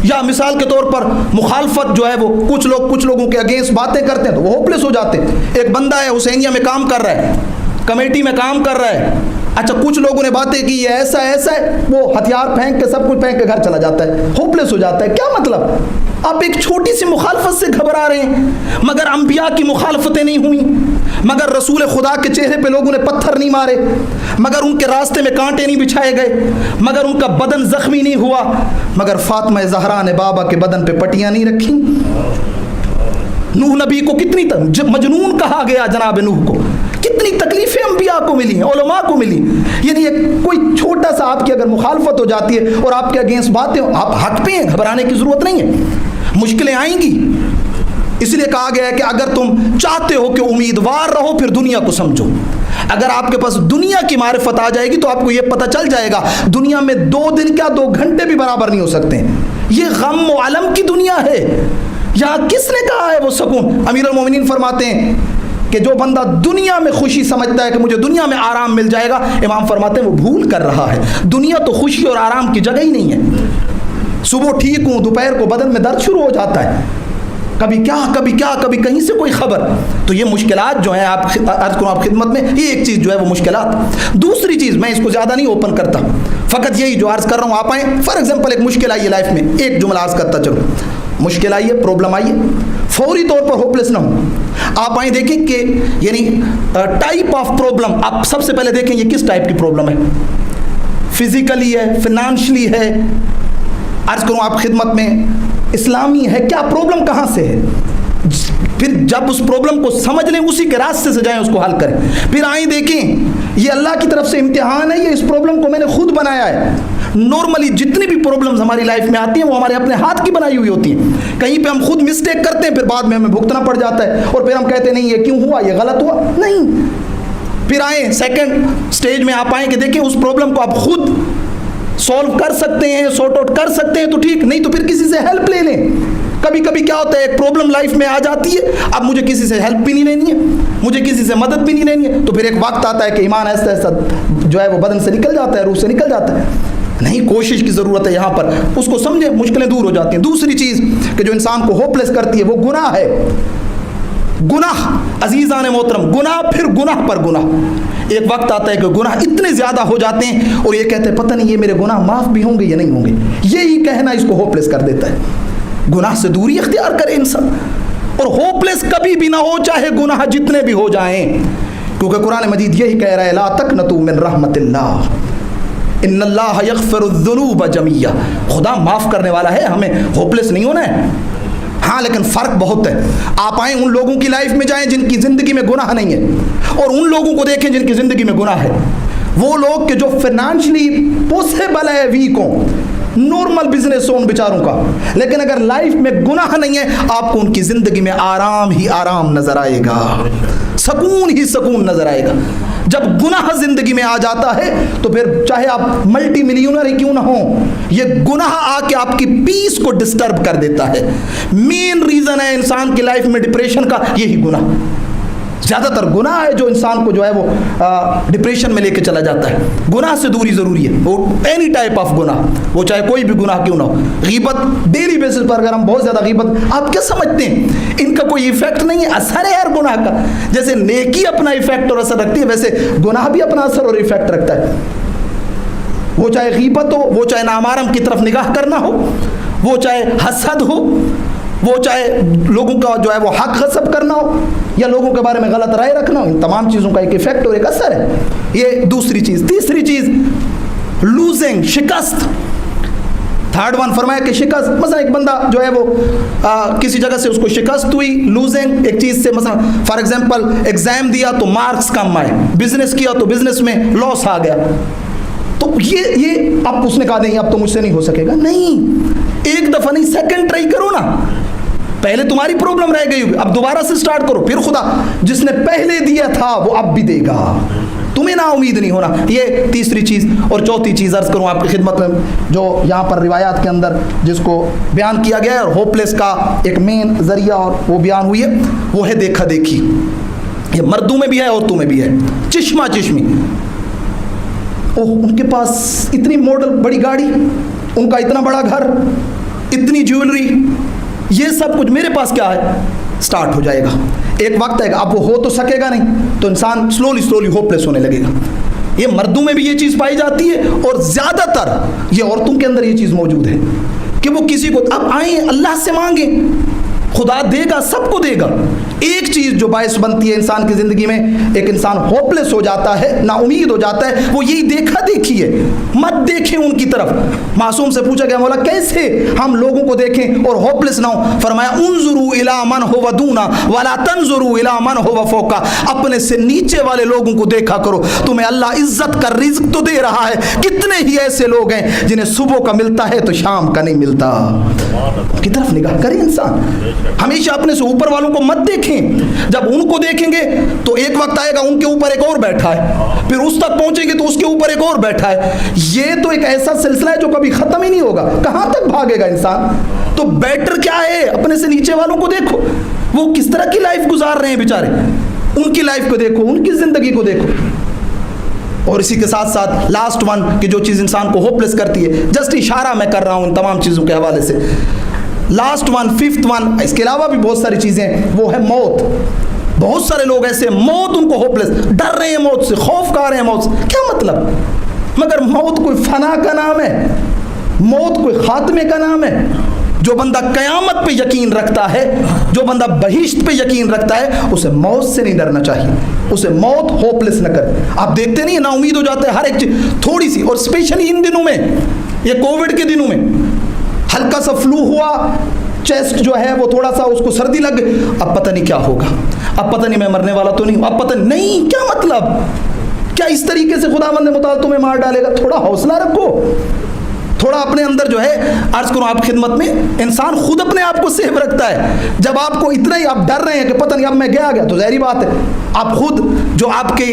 یا مثال کے طور پر مخالفت جو ہے وہ کچھ لوگوں کے اگینسٹ باتیں کرتے ہیں تو وہ ہوپلیس ہو جاتے ہیں۔ ایک بندہ ہے حسینیہ میں کام کر رہا ہے، کمیٹی میں کام کر رہا ہے، اچھا کچھ لوگوں نے باتیں کی یہ ایسا ہے، وہ ہتھیار پھینک کے سب کچھ پھینک کے گھر چلا جاتا ہے، ہوپلیس ہو جاتا ہے۔ کیا مطلب؟ آپ ایک چھوٹی سی مخالفت سے گھبرا رہے ہیں، مگر انبیاء کی مخالفتیں نہیں ہوئیں، مگر رسول خدا کے چہرے پہ لوگوں نے پتھر نہیں مارے، مگر ان کے راستے میں کانٹے نہیں بچھائے گئے، مگر ان کا بدن زخمی نہیں ہوا، مگر فاطمہ زہرا نے بابا کے بدن پہ پٹیاں نہیں رکھی۔ نوح نبی کو کتنی مجنون کہا گیا، جناب نوح کو کتنی تکلیفیں انبیاء کو ملی ہیں، علماء کو ملی۔ یعنی کوئی چھوٹا سا آپ کی اگر مخالفت ہو جاتی ہے اور آپ کے اگینسٹ باتیں، آپ حق پہ ہیں، گھبرانے کی ضرورت نہیں ہے، مشکلیں آئیں گی۔ اس لیے کہا گیا ہے کہ اگر تم چاہتے ہو کہ امیدوار رہو پھر دنیا کو سمجھو۔ اگر آپ کے پاس دنیا کی معرفت آ جائے گی تو آپ کو یہ پتہ چل جائے گا دنیا میں 2 دن کیا 2 گھنٹے بھی برابر نہیں ہو سکتے ہیں۔ یہ غم و علم کی دنیا ہے، یہاں کس نے کہا ہے وہ سکون؟ امیر المومنین فرماتے ہیں کہ جو بندہ دنیا میں خوشی سمجھتا ہے کہ مجھے دنیا میں آرام مل جائے گا، امام فرماتے ہیں وہ بھول کر رہا ہے، دنیا تو خوشی اور آرام کی جگہ ہی نہیں ہے۔ صبح ٹھیک ہوں، دوپہر کو بدن میں درد شروع ہو جاتا ہے، کبھی کیا کہیں سے کوئی خبر۔ تو یہ مشکلات جو ہیں، آپ عرض کروں آپ خدمت میں، یہ ایک چیز جو ہے وہ مشکلات۔ دوسری چیز میں اس کو زیادہ نہیں اوپن کرتا، فقط یہی جو عرض کر رہا ہوں آپ آئیں، فار ایگزامپل ایک مشکل آئی ہے لائف میں، ایک جملہ عرض کرتا چلو، مشکل آئی ہے، پرابلم آئی ہے، فوری طور پر ہوپلیس نہ ہوں۔ آپ آئیں دیکھیں کہ یعنی ٹائپ آف پرابلم، آپ سب سے پہلے دیکھیں یہ کس ٹائپ کی پرابلم ہے، فزیکلی ہے، فائنانشلی ہے، عرض کروں آپ خدمت میں اسلامی ہے، کیا پرابلم کہاں سے ہے، پھر جب اس پرابلم کو سمجھ لیں اسی کے راستے سے جائیں، اس کو حل کریں۔ پھر آئیں دیکھیں یہ اللہ کی طرف سے امتحان ہے، یہ اس پرابلم کو میں نے خود بنایا ہے۔ نارملی جتنی بھی پرابلمز ہماری لائف میں آتی ہیں وہ ہمارے اپنے ہاتھ کی بنائی ہوئی ہوتی ہیں، کہیں پہ ہم خود مسٹیک کرتے ہیں، پھر بعد میں ہمیں بھگتنا پڑ جاتا ہے، اور پھر ہم کہتے ہیں نہیں یہ کیوں ہوا، یہ غلط ہوا، نہیں۔ پھر آئیں سیکنڈ سٹیج میں، آپ آئیں کہ دیکھیں اس پرابلم کو آپ خود سولو کر سکتے ہیں، سورٹ آؤٹ کر سکتے ہیں تو ٹھیک، نہیں تو پھر کسی سے ہیلپ لے لیں۔ کبھی کیا ہوتا ہے ایک پرابلم لائف میں آ جاتی ہے، اب مجھے کسی سے ہیلپ بھی نہیں لینی ہے، مجھے کسی سے مدد بھی نہیں لینی ہے، تو پھر ایک وقت آتا ہے کہ ایمان ایسا جو ہے وہ بدن سے نکل جاتا ہے، روح سے نکل جاتا ہے۔ نہیں، کوشش کی ضرورت ہے یہاں پر، اس کو سمجھیں، مشکلیں دور ہو جاتی ہیں۔ دوسری چیز کہ جو انسان کو ہوپلیس کرتی ہے وہ گناہ ہے۔ گناہ عزیزان محترم، گناہ پھر گناہ پر گناہ۔ ایک وقت آتا ہے کہ گناہ اتنے زیادہ ہو جاتے ہیں اور یہ کہتے ہیں پتہ نہیں یہ میرے گناہ معاف بھی ہوں گے یا نہیں ہوں گے، یہی کہنا اس کو ہوپلیس کر دیتا ہے۔ گناہ سے دوری اختیار کرے انسان، اور ہوپلیس کبھی بھی نہ ہو چاہے گناہ جتنے بھی ہو جائیں، کیونکہ قرآن مجید یہی کہہ رہا ہے لا تقنطوا من رحمت اللہ ان اللہ یغفر الذنوب جميعا، خدا معاف کرنے والا ہے، ہمیں ہوپلیس نہیں ہونا ہے۔ ہاں لیکن فرق بہت ہے۔ آپ آئیں ان لوگوں کی لائف میں جائیں جن کی زندگی میں گناہ نہیں ہے، اور ان لوگوں کو دیکھیں جن کی زندگی میں گناہ ہے۔ وہ لوگ کہ جو فائنانشلی پاسبل ہے، ویک ہوں، نارمل بزنس ہو ان بیچاروں کا، لیکن اگر لائف میں گناہ نہیں ہے، آپ کو ان کی زندگی میں آرام ہی آرام نظر آئے گا، سکون ہی سکون نظر آئے گا۔ جب گناہ زندگی میں آ جاتا ہے تو پھر چاہے آپ ملٹی ملینر ہی کیوں نہ ہوں، یہ گناہ آ کے آپ کی پیس کو ڈسٹرب کر دیتا ہے۔ مین ریزن ہے انسان کی لائف میں ڈپریشن کا یہی گناہ۔ زیادہ تر گناہ ہے جو انسان کو جو ہے وہ ڈپریشن میں لے کے چلا جاتا ہے۔ گناہ سے دوری ضروری ہے، وہ اینی ٹائپ آف گناہ، وہ چاہے کوئی بھی گناہ کیوں نہ ہو۔ غیبت ڈیلی بیسس پر اگر ہم بہت زیادہ غیبت، آپ کیا سمجھتے ہیں ان کا کوئی ایفیکٹ نہیں ہے؟ اثر ہے ہر گناہ کا، جیسے نیکی اپنا ایفیکٹ اور اثر رکھتی ہے ویسے گناہ بھی اپنا اثر اور ایفیکٹ رکھتا ہے۔ وہ چاہے غیبت ہو، وہ چاہے نامحرم کی طرف نگاہ کرنا ہو، وہ چاہے حسد ہو، وہ چاہے لوگوں کا جو ہے وہ حق غصب کرنا ہو، یا لوگوں کے بارے میں غلط رائے رکھنا ہو، ان تمام چیزوں کا ایک ایفیکٹ اور ایک اثر ہے۔ یہ دوسری چیز۔ تیسری چیز لوزنگ، شکست۔ تھرڈ ون فرمایا کہ شکست، مثلا ایک بندہ جو ہے وہ کسی جگہ سے اس کو شکست ہوئی، لوزنگ ایک چیز سے، مثلا فار ایگزامپل ایگزام دیا تو مارکس کم آئے، بزنس کیا تو بزنس میں لاس آ گیا، تو یہ اب اس نے کہا نہیں اب تو مجھ سے نہیں ہو سکے گا، نہیں، ایک دفعہ نہیں، سیکنڈ ٹرائی کرو نا. پہلے تمہاری پرابلم رہ گئی ہوگی، اب دوبارہ سے سٹارٹ کرو. پھر خدا جس نے پہلے دیا تھا وہ اب بھی دے گا. تمہیں نا امید نہیں ہونا. یہ تیسری چیز. اور چوتھی چیز عرض کروں آپ کی خدمت میں، جو یہاں پر روایات کے اندر جس کو بیان کیا گیا ہے اور ہوپ لیس کا ایک مین ذریعہ اور وہ بیان ہوئی ہے، وہ ہے دیکھا دیکھی. یہ مردوں میں بھی ہے عورتوں میں بھی ہے. چشمہ چشمی. اوہ ان کے پاس اتنی ماڈل بڑی گاڑی، ان کا اتنا بڑا گھر، اتنی جیولری، یہ سب کچھ میرے پاس کیا ہے؟ سٹارٹ ہو جائے گا. ایک وقت آئے گا اب وہ ہو تو سکے گا نہیں، تو انسان سلولی ہوپ لیس ہونے لگے گا. یہ مردوں میں بھی یہ چیز پائی جاتی ہے، اور زیادہ تر یہ عورتوں کے اندر یہ چیز موجود ہے کہ وہ کسی کو اب آئیں اللہ سے مانگیں، خدا دے گا، سب کو دے گا. ایک چیز جو باعث بنتی ہے انسان کی زندگی میں ایک انسان ہوپ لیس ہو جاتا ہے، نا امید ہو جاتا ہے، وہ یہی دیکھا دیکھی ہے. مت دیکھیں ان کی طرف. معصوم سے پوچھا گیا مولا کیسے ہم لوگوں کو دیکھیں اور ہوپ لیس نہ ہوں؟ فرمایا انظروا الی من هو دونا ولا تنظروا الی من هو فوقا. اپنے سے نیچے والے لوگوں کو دیکھا کرو. تمہیں اللہ عزت کا رزق تو دے رہا ہے. کتنے ہی ایسے لوگ ہیں جنہیں صبح کا ملتا ہے تو شام کا نہیں ملتا. کی طرف نگاہ کرے انسان. ہمیشہ اپنے سے اوپر والوں کو مت دیکھیں. جب ان کو دیکھیں گے تو ایک وقت آئے گا ان کے اوپر ایک اور بیٹھا ہے، پھر اس تک پہنچیں گے تو اس کے اوپر ایک اور بیٹھا ہے. یہ تو ایک ایسا سلسلہ ہے جو کبھی ختم ہی نہیں ہوگا. کہاں تک بھاگے گا انسان؟ تو بیٹر کیا ہے؟ اپنے سے نیچے والوں کو دیکھو، وہ کس طرح کی لائف گزار رہے ہیں بیچارے. ان کی لائف کو دیکھو، ان کی زندگی کو دیکھو. اور اسی کے ساتھ ساتھ لاسٹ ون کہ جو چیز انسان کو ہوپ لیس کرتی ہے، جسٹ اشارہ میں کر رہا ہوں ان تمام چیزوں کے حوالے سے. لاسٹ ون، ففتھ ون، اس کے علاوہ بھی بہت ساری چیزیں، وہ ہے موت. بہت سارے لوگ ایسے موت ان کو ہوپ لیس، ڈر رہے ہیں موت سے، خوف کھا رہے ہیں موت سے. کیا مطلب؟ مگر موت کوئی فنا کا نام ہے، موت کوئی خاتمے کا نام ہے. جو بندہ قیامت پہ یقین رکھتا ہے، جو بندہ بہشت پہ یقین رکھتا ہے، اسے موت سے نہیں ڈرنا چاہیے. اسے موت ہوپ لیس نہ کرے. آپ دیکھتے نہیں نا امید ہو جاتے ہیں ہر ایک چیز تھوڑی سی. اور اسپیشلی ان دنوں میں، یہ کووڈ کے دنوں میں ہلکا سا فلو ہوا، چیسٹ جو ہے وہ تھوڑا سا اس کو سردی لگ گئی، اب پتہ نہیں کیا ہوگا، اب پتہ نہیں میں مرنے والا تو نہیں ہوں، اب پتہ نہیں. کیا مطلب؟ کیا اس طریقے سے خداوند متعال تمہیں مار ڈالے گا؟ تھوڑا حوصلہ رکھو. تھوڑا اپنے اندر جو ہے عرض کروں آپ خدمت میں، انسان خود اپنے آپ کو سیف رکھتا ہے. جب آپ کو اتنا ہی آپ ڈر رہے ہیں کہ پتہ نہیں اب میں گیا تو ظاہری بات ہے آپ خود جو آپ کے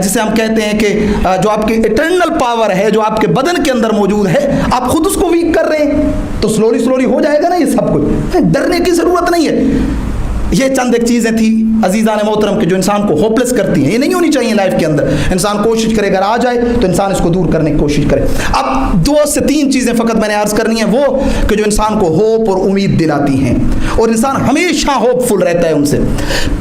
جسے ہم کہتے ہیں کہ جو آپ کے اٹرنل پاور ہے، جو آپ کے بدن کے اندر موجود ہے، آپ خود اس کو ویک کر رہے ہیں. تو سلولی ہو جائے گا نا یہ سب کچھ. ڈرنے کی ضرورت نہیں ہے. یہ چند ایک چیزیں تھیں عزیزان محترم کہ جو انسان کو ہوپ لیس کرتی ہیں. یہ نہیں ہونی چاہیے لائف کے اندر. انسان کوشش کرے، اگر آ جائے تو انسان اس کو دور کرنے کی کوشش کرے. اب 2 سے 3 چیزیں فقط میں نے عرض کرنی ہیں، وہ کہ جو انسان کو ہوپ اور امید دلاتی ہیں اور انسان ہمیشہ ہوپ فل رہتا ہے ان سے.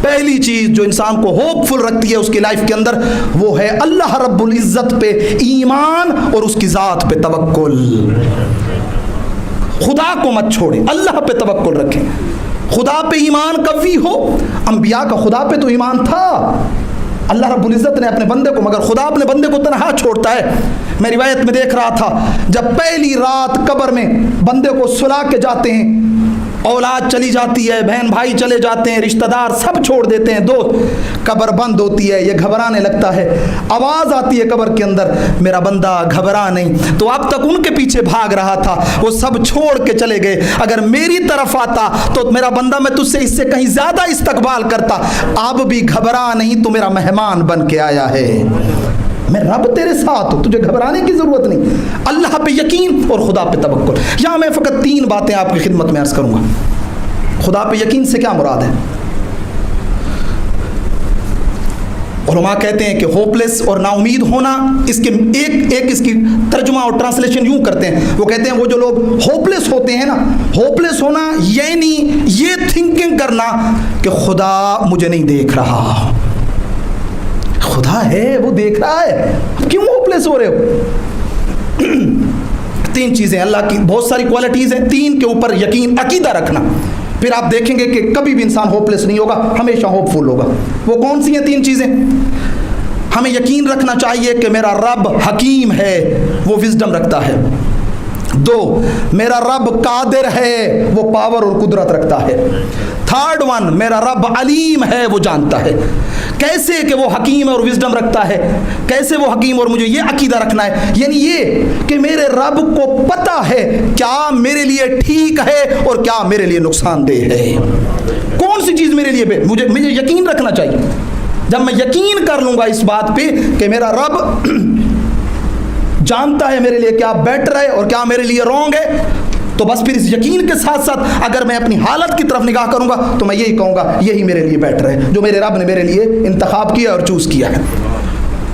پہلی چیز جو انسان کو ہوپ فل رکھتی ہے اس کی لائف کے اندر، وہ ہے اللہ رب العزت پہ ایمان اور اس کی ذات پہ توکل. خدا کو مت چھوڑیں، اللہ پہ توکل رکھیں. خدا پہ ایمان قوی ہو. انبیاء کا خدا پہ تو ایمان تھا. اللہ رب العزت نے اپنے بندے کو، مگر خدا اپنے بندے کو تنہا چھوڑتا ہے. میں روایت میں دیکھ رہا تھا جب پہلی رات قبر میں بندے کو سلا کے جاتے ہیں، اولاد چلی جاتی ہے، بہن بھائی چلے جاتے ہیں، رشتہ دار سب چھوڑ دیتے ہیں، دوست، قبر بند ہوتی ہے، یہ گھبرانے لگتا ہے. آواز آتی ہے قبر کے اندر، میرا بندہ گھبرا نہیں. تو اب تک ان کے پیچھے بھاگ رہا تھا، وہ سب چھوڑ کے چلے گئے. اگر میری طرف آتا تو میرا بندہ میں تجھ سے اس سے کہیں زیادہ استقبال کرتا. اب بھی گھبرا نہیں، تو میرا مہمان بن کے آیا ہے. میں رب تیرے ساتھ ہوں، تجھے گھبرانے کی ضرورت نہیں. اللہ پہ یقین اور خدا پہ توکل. یہاں میں فقط 3 باتیں آپ کی خدمت میں عرض کروں گا. خدا پہ یقین سے کیا مراد ہے؟ علماء کہتے ہیں کہ ہوپ لیس اور نا امید ہونا، اس کے ایک اس کی ترجمہ اور ٹرانسلیشن یوں کرتے ہیں. وہ کہتے ہیں وہ جو لوگ ہوپ لیس ہوتے ہیں نا، ہوپ لیس ہونا یعنی یہ تھنکنگ کرنا کہ خدا مجھے نہیں دیکھ رہا. خدا ہے، وہ دیکھ رہا ہے، کیوں ہوپ لیس ہو رہے ہو؟ 3 چیزیں اللہ کی بہت ساری کوالٹیز ہیں، 3 کے اوپر یقین، عقیدہ رکھنا. پھر آپ دیکھیں گے کہ کبھی بھی انسان ہوپ لیس نہیں ہوگا، ہمیشہ ہوپ فل ہوگا. وہ کون سی ہیں 3 چیزیں؟ ہمیں یقین رکھنا چاہیے کہ میرا رب حکیم ہے، وہ وزڈم رکھتا ہے. 2 میرا رب قادر ہے، وہ پاور اور قدرت رکھتا ہے۔ 3 میرا رب علیم ہے، وہ جانتا ہے۔ کیسے کہ وہ حکیم اور وزڈم رکھتا ہے، کیسے وہ حکیم، اور مجھے یہ عقیدہ رکھنا ہے، یعنی یہ کہ میرے رب کو پتہ ہے کیا میرے لیے ٹھیک ہے اور کیا میرے لیے نقصان دہ ہے، کون سی چیز میرے لیے مجھے یقین رکھنا چاہیے۔ جب میں یقین کر لوں گا اس بات پہ کہ میرا رب جانتا ہے میرے لیے کیا بیٹر ہے اور کیا میرے لیے رونگ ہے، تو بس پھر اس یقین کے ساتھ ساتھ اگر میں اپنی حالت کی طرف نگاہ کروں گا تو میں یہی کہوں گا یہی میرے لیے بیٹر ہے جو میرے رب نے میرے لیے انتخاب کیا اور چوز کیا ہے۔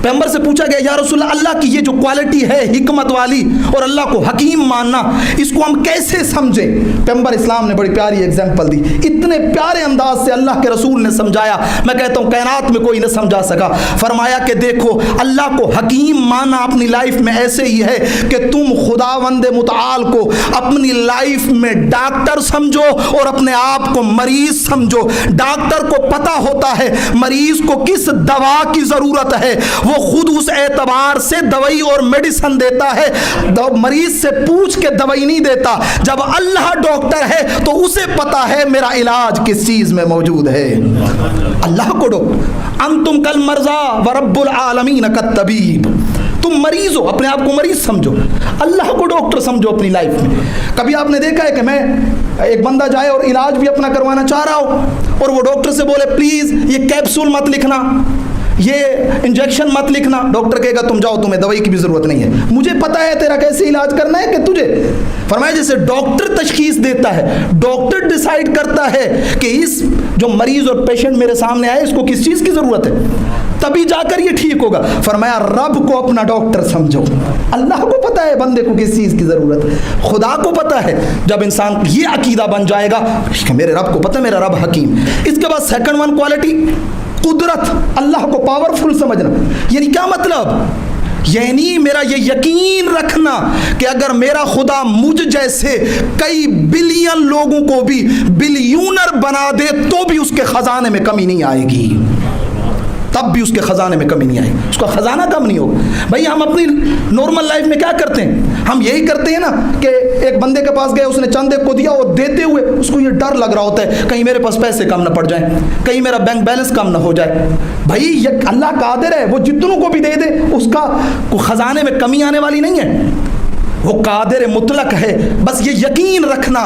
پیغمبر سے پوچھا گیا یا رسول اللہ کی یہ جو کوالٹی ہے حکمت والی اور اللہ کو حکیم ماننا، اس کو ہم کیسے سمجھیں؟ پیغمبر اسلام نے بڑی پیاری ایگزامپل دی، اتنے پیارے انداز سے اللہ کے رسول نے سمجھایا، میں کہتا ہوں کائنات میں کوئی نہ سمجھا سکا۔ فرمایا کہ دیکھو اللہ کو حکیم ماننا اپنی لائف میں ایسے ہی ہے کہ تم خداوند متعال کو اپنی لائف میں ڈاکٹر سمجھو اور اپنے آپ کو مریض سمجھو۔ ڈاکٹر کو پتہ ہوتا ہے مریض کو کس دوا کی ضرورت ہے، وہ خود اس اعتبار سے دوائی اور میڈیسن دیتا ہے، مریض سے پوچھ کے دوائی نہیں دیتا۔ جب اللہ ڈاکٹر ہے تو اسے پتا ہے میرا علاج کس چیز میں موجود ہے۔ اللہ کو ڈاکٹر، انتم کل مرضا ورب العالمین کالطبیب، تم مریض ہو، اپنے آپ کو مریض سمجھو، اللہ کو ڈاکٹر سمجھو اپنی لائف میں۔ کبھی آپ نے دیکھا ہے کہ میں ایک بندہ جائے اور علاج بھی اپنا کروانا چاہ رہا ہو اور وہ ڈاکٹر سے بولے پلیز یہ کیپسول مت لکھنا، یہ انجیکشن مت لکھنا، ڈاکٹر کہے گا تم جاؤ، تمہیں دوائی کی بھی ضرورت نہیں ہے، مجھے پتا ہے تیرا کیسے علاج کرنا ہے کہ تجھے۔ فرمایا جیسے ڈاکٹر تشخیص دیتا ہے، ڈاکٹر ڈیسائیڈ کرتا ہے کہ اس جو مریض اور پیشنٹ میرے سامنے آئے اس کو کس چیز کی ضرورت ہے، تبھی جا کر یہ ٹھیک ہوگا۔ فرمایا رب کو اپنا ڈاکٹر سمجھو، اللہ کو پتا ہے بندے کو کس چیز کی ضرورت ہے، خدا کو پتا ہے۔ جب انسان یہ عقیدہ بن جائے گا کہ میرے رب کو پتا ہے میرا رب حکیم۔ اس کے بعد سیکنڈ ون کوالٹی قدرت، اللہ کو پاورفل سمجھنا۔ یعنی کیا مطلب؟ یعنی میرا یہ یقین رکھنا کہ اگر میرا خدا مجھ جیسے کئی بلین لوگوں کو بھی بلیونر بنا دے تو بھی اس کے خزانے میں کمی نہیں آئے گی، تب بھی اس کے خزانے میں کمی نہیں آئے گی، اس کا خزانہ کم نہیں ہوگا۔ بھائی ہم اپنی نارمل لائف میں کیا کرتے ہیں؟ ہم یہی کرتے ہیں نا کہ ایک بندے کے پاس گئے، اس نے چند ایک کو دیا، اور دیتے ہوئے اس کو یہ ڈر لگ رہا ہوتا ہے کہیں میرے پاس پیسے کم نہ پڑ جائیں، کہیں میرا بینک بیلنس کم نہ ہو جائے۔ بھائی یہ اللہ قادر ہے، وہ جتنوں کو بھی دے دے اس کا خزانے میں کمی آنے والی نہیں ہے، وہ قادر مطلق ہے۔ بس یہ یقین رکھنا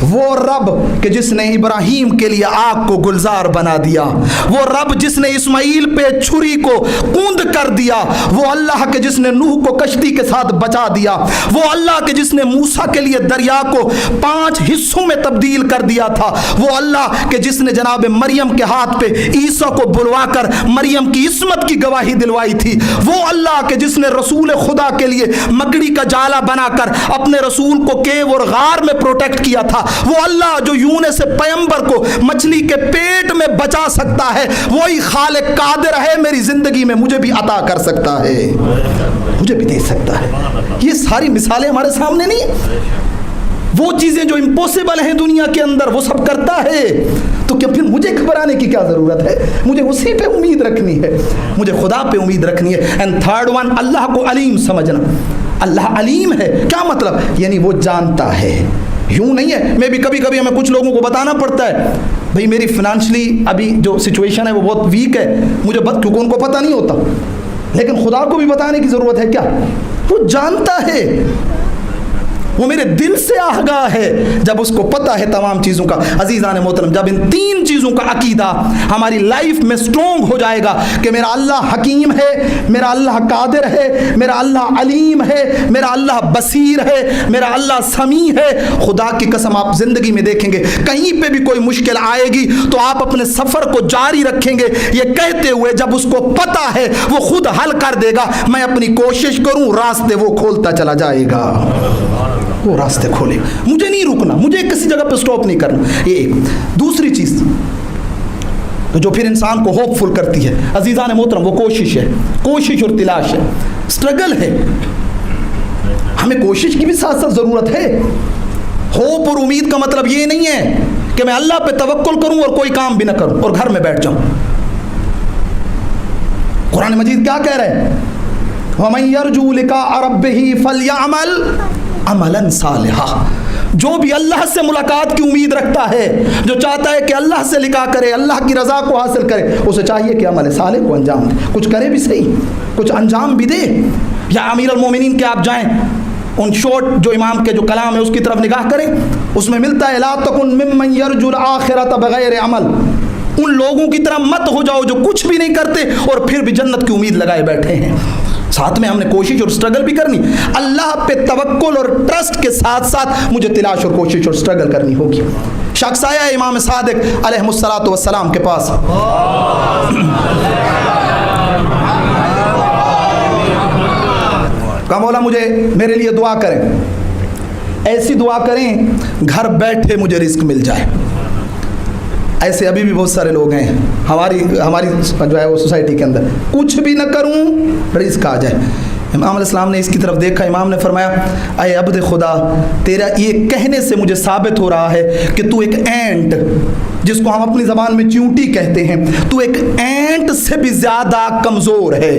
وہ رب کہ جس نے ابراہیم کے لیے آگ کو گلزار بنا دیا، وہ رب جس نے اسماعیل پہ چھری کو کوند کر دیا، وہ اللہ کہ جس نے نوح کو کشتی کے ساتھ بچا دیا، وہ اللہ کہ جس نے موسیٰ کے لیے دریا کو 5 حصوں میں تبدیل کر دیا تھا، وہ اللہ کہ جس نے جناب مریم کے ہاتھ پہ عیسیٰ کو بلوا کر مریم کی عصمت کی گواہی دلوائی تھی، وہ اللہ کہ جس نے رسول خدا کے لیے مکڑی کا جالا بنا کر اپنے رسول کو کیو اور غار میں پروٹیکٹ کیا تھا، وہ اللہ جو یونس پیغمبر کو مچھلی کے پیٹ میں بچا سکتا ہے، وہی خالق قادر ہے میری زندگی میں مجھے بھی عطا کر سکتا ہے، مجھے بھی دے سکتا ہے۔ یہ ساری مثالیں ہمارے سامنے نہیں ہیں، وہ چیزیں جو امپوسیبل ہیں دنیا کے اندر وہ سب کرتا ہے، تو کیا پھر مجھے گھبرانے کی کیا ضرورت ہے؟ مجھے اسی پہ امید رکھنی ہے، مجھے خدا پہ امید رکھنی ہے۔ اینڈ تھرڈ ون، اللہ کو علیم سمجھنا۔ اللہ علیم ہے، کیا مطلب؟ یعنی وہ جانتا ہے، یوں نہیں ہے۔ میں بھی کبھی کبھی ہمیں کچھ لوگوں کو بتانا پڑتا ہے بھئی میری فنانشلی ابھی جو سچویشن ہے وہ بہت ویک ہے، مجھے کیونکہ ان کو پتہ نہیں ہوتا، لیکن خدا کو بھی بتانے کی ضرورت ہے کیا؟ وہ جانتا ہے، وہ میرے دل سے آگاہ ہے، جب اس کو پتہ ہے تمام چیزوں کا۔ عزیزان محترم، جب ان 3 چیزوں کا عقیدہ ہماری لائف میں سٹرونگ ہو جائے گا کہ میرا اللہ حکیم ہے، میرا اللہ قادر ہے، میرا اللہ علیم ہے، میرا اللہ بصیر ہے، میرا اللہ سمیع ہے، خدا کی قسم آپ زندگی میں دیکھیں گے کہیں پہ بھی کوئی مشکل آئے گی تو آپ اپنے سفر کو جاری رکھیں گے یہ کہتے ہوئے جب اس کو پتہ ہے وہ خود حل کر دے گا، میں اپنی کوشش کروں راستے وہ کھولتا چلا جائے گا، وہ راستے کھولے گا، مجھے نہیں رکنا، مجھے کسی جگہ پہ سٹاپ نہیں کرنا۔ یہ ایک۔ دوسری چیز جو پھر انسان کو ہوپ فل کرتی ہے عزیزان محترم، وہ کوشش ہے، کوشش اور تلاش ہے، سٹرگل ہے۔ ہمیں کوشش کی بھی ساتھ ساتھ ضرورت ہے۔ ہوپ اور امید کا مطلب یہ نہیں ہے کہ میں اللہ پہ توکل کروں اور کوئی کام بھی نہ کروں اور گھر میں بیٹھ جاؤں۔ قرآن مجید کیا کہہ رہے ہیں؟ وَمَن يَرْجُو لِقَاءَ رَبِّهِ فَلْيَعْمَلْ عملا صالحا, جو بھی اللہ سے ملاقات کی امید رکھتا ہے, جو چاہتا ہے کہ اللہ سے لقاء کرے, اللہ کی رضا کو حاصل کرے, اسے چاہیے کہ عمل صالح کو انجام دے, کچھ کرے بھی صحیح, کچھ انجام بھی دے. یا امیر المومنین کے آپ جائیں, ان شورٹ جو امام کے جو کلام ہے اس کی طرف نگاہ کریں, اس میں ملتا ہے لا تکن ممن یرجو الآخرۃ بغیر عمل, ان لوگوں کی طرح مت ہو جاؤ جو کچھ بھی نہیں کرتے اور پھر بھی جنت کی امید لگائے بیٹھے ہیں. ساتھ میں ہم نے کوشش اور سٹرگل بھی کرنی, اللہ پہ توکل اور ٹرسٹ کے ساتھ ساتھ مجھے تلاش اور کوشش اور سٹرگل کرنی ہوگی. شخص آیا ہے امام صادق علیہ الصلوۃ والسلام کے پاس, کہا مولا مجھے میرے لیے دعا کریں, ایسی دعا کریں گھر بیٹھے مجھے رزق مل جائے. ایسے ابھی بھی بہت سارے لوگ ہیں ہماری جو ہے وہ سوسائٹی کے اندر, کچھ بھی نہ کروں رزق آ جائے. امام علیہ السلام نے اس کی طرف دیکھا, امام نے فرمایا اے عبد خدا, تیرا یہ کہنے سے مجھے ثابت ہو رہا ہے کہ تو ایک اینٹ, جس کو ہم اپنی زبان میں چیونٹی کہتے ہیں, تو ایک اینٹ سے بھی زیادہ کمزور ہے.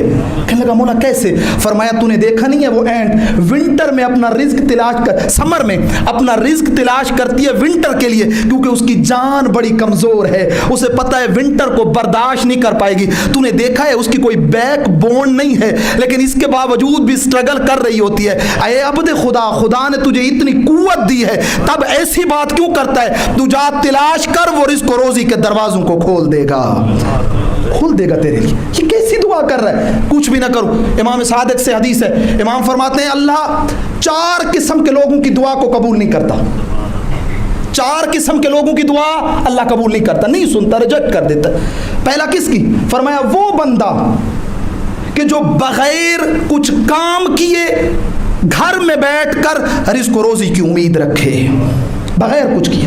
کہنے لگا مولا کیسے؟ فرمایا تو نے دیکھا نہیں ہے وہ اینٹ ونٹر میں اپنا رزق تلاش کر, سمر میں اپنا رزق تلاش کرتی ہے ونٹر کے لیے, کیونکہ اس کی جان بڑی کمزور ہے, اسے پتہ ہے ونٹر کو برداشت نہیں کر پائے گی. تو نے دیکھا ہے اس کی کوئی بیک بون نہیں ہے, لیکن اس کے باوجود بھی اسٹرگل کر رہی ہوتی ہے. اے عبد خدا, خدا نے تجھے اتنی قوت دی ہے, تب ایسی بات کیوں کرتا ہے؟ تو جا تلاش کر, وہ رزق و روزی کے دروازوں کو کھول دے گا, کھول دے گا تیرے لیے. یہ کیسی دعا کر رہا ہے؟ کچھ بھی نہ کرو. امام صادق سے حدیث ہے, امام فرماتے ہیں اللہ 4 قسم کے لوگوں کی دعا کو قبول نہیں کرتا. 4 قسم کے لوگوں کی دعا اللہ قبول نہیں کرتا, نہیں سنتا, ریجیکٹ کر دیتا. پہلا کس کی؟ فرمایا وہ بندہ کہ جو بغیر کچھ کام کیے گھر میں بیٹھ کر رزق و روزی کی امید رکھے, بغیر کچھ کیے.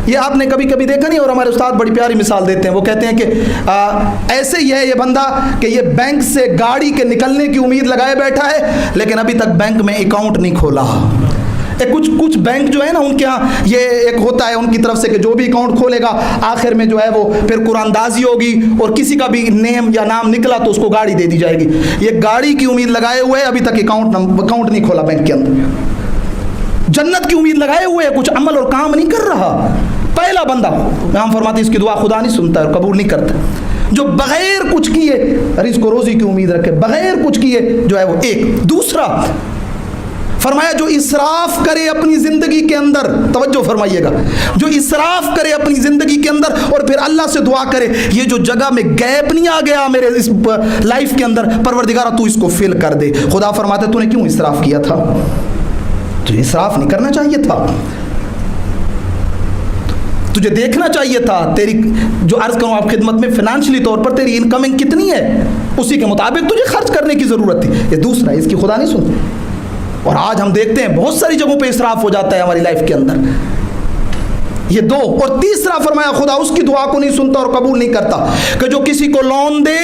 یہ آپ نے کبھی کبھی دیکھا نہیں, اور ہمارے استاد بڑی پیاری مثال دیتے ہیں, وہ کہتے ہیں کہ ایسے ہی ہے یہ بندہ کہ یہ بینک سے گاڑی کے نکلنے کی امید لگائے بیٹھا ہے, لیکن ابھی تک بینک میں اکاؤنٹ نہیں کھولا. کچھ بینک جو ہے نا ان کے ہاں یہ ایک ہوتا ہے ان کی طرف سے کہ جو بھی اکاؤنٹ کھولے گا آخر میں جو ہے وہ پھر قرآن دازی ہوگی, اور کسی کا بھی نیم یا نام نکلا تو اس کو گاڑی دے دی جائے گی. یہ گاڑی کی امید لگائے ہوئے, ابھی تک اکاؤنٹ نہیں کھولا بینک کے اندر. جنت کی امید لگائے ہوئے, کچھ عمل اور کام نہیں کر رہا. پہلا بندہ, ہم فرماتے ہیں اس کی دعا خدا نہیں سنتا اور قبول نہیں کرتا, جو بغیر کچھ کیے رزق و روزی کی امید رکھے, بغیر کچھ کیے جو ہے وہ ایک. دوسرا فرمایا جو اسراف کرے اپنی زندگی کے اندر, توجہ فرمائیے گا, جو اسراف کرے اپنی زندگی کے اندر اور پھر اللہ سے دعا کرے یہ جو جگہ میں گیپ نہیں آ گیا میرے اس لائف کے اندر, پروردگارہ تو اس کو فل کر دے. خدا فرماتے تو نے کیوں اسراف کیا تھا؟ تجھے اسراف نہیں کرنا چاہیے تھا, تجھے دیکھنا چاہیے تھا تیری جو عرض کروں آپ خدمت میں فائنانشلی طور پر تیری انکمنگ کتنی ہے, اسی کے مطابق تجھے خرچ کرنے کی ضرورت تھی. یہ دوسرا, اس کی خدا نہیں سنتا. اور آج ہم دیکھتے ہیں بہت ساری جگہوں پہ اسراف ہو جاتا ہے ہماری لائف کے اندر. یہ 2. اور تیسرا فرمایا خدا اس کی دعا کو نہیں سنتا اور قبول نہیں کرتا کہ جو کسی کو لون دے,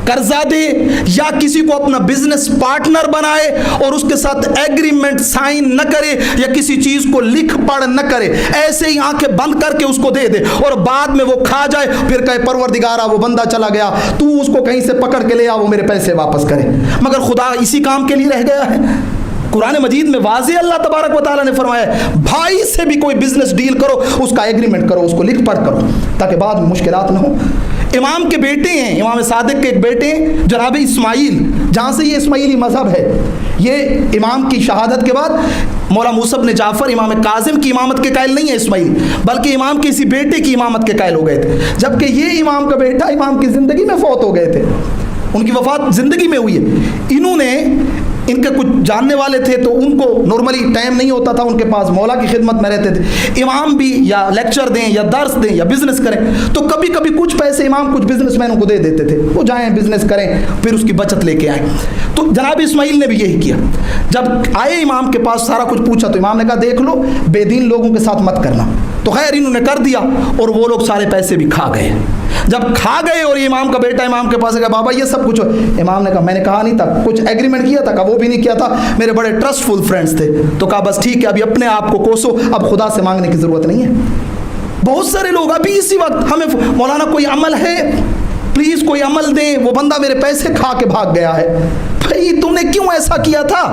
قرضہ دے, یا کسی کو اپنا بزنس پارٹنر بنائے اور اس کے ساتھ ایگریمنٹ سائن نہ کرے, یا کسی چیز کو لکھ پڑھ نہ کرے, ایسے ہی آنکھیں بند کر کے اس کو دے دے اور بعد میں وہ کھا جائے, پھر کہے پروردگارہ وہ بندہ چلا گیا, تو اس کو کہیں سے پکڑ کے لے آ, وہ میرے پیسے واپس کرے. مگر خدا اسی کام کے لیے رہ گیا ہے. قرآن مجید میں واضح اللہ تبارک و تعالیٰ نے فرمایا ہے بھائی سے بھی کوئی بزنس ڈیل کرو, اس کا ایگریمنٹ کرو, اس کو لکھ پڑھ کرو, تاکہ بعد میں مشکلات نہ ہو. امام کے بیٹے ہیں, امام صادق کے ایک بیٹے ہیں جناب اسماعیل, جہاں سے یہ اسماعیلی مذہب ہے. یہ امام کی شہادت کے بعد مولا موسیٰ بن جعفر امام کاظم کی امامت کے قائل نہیں ہے اسماعیل, بلکہ امام کے اسی بیٹے کی امامت کے قائل ہو گئے تھے. جبکہ یہ امام کا بیٹا امام کی زندگی میں فوت ہو گئے تھے, ان کی وفات زندگی میں ہوئی ہے. انہوں نے, ان کے کچھ جاننے والے تھے تو ان کو نارملی ٹائم نہیں ہوتا تھا ان کے پاس, مولا کی خدمت میں رہتے تھے. امام بھی یا لیکچر دیں یا درس دیں یا بزنس کریں تو کبھی کبھی کچھ پیسے امام کچھ بزنس مینوں کو دے دیتے تھے, وہ جائیں بزنس کریں پھر اس کی بچت لے کے آئیں. تو جناب اسماعیل نے بھی یہی کیا. جب آئے امام کے پاس سارا کچھ پوچھا تو امام نے کہا دیکھ لو بے دین لوگوں کے ساتھ مت کرنا. تو خیر انہوں نے کر دیا اور وہ لوگ سارے پیسے بھی کھا گئے. جب کھا گئے اور امام کا بیٹا امام کے پاس کہا بابا یہ سب کچھ, امام نے کہا میں نے کہا نہیں تھا, کچھ ایگریمنٹ کیا تھا, کہا وہ بھی نہیں کیا تھا, میرے بڑے ٹرسٹ فل فرینڈز تھے. تو کہا بس ٹھیک ہے ابھی اپنے آپ کو کوسو, اب خدا سے مانگنے کی ضرورت نہیں ہے. بہت سارے لوگ ابھی اسی وقت ہمیں مولانا کوئی عمل ہے پلیز کوئی عمل دیں, وہ بندہ میرے پیسے کھا کے بھاگ گیا ہے. بھائی تم نے کیوں ایسا کیا تھا؟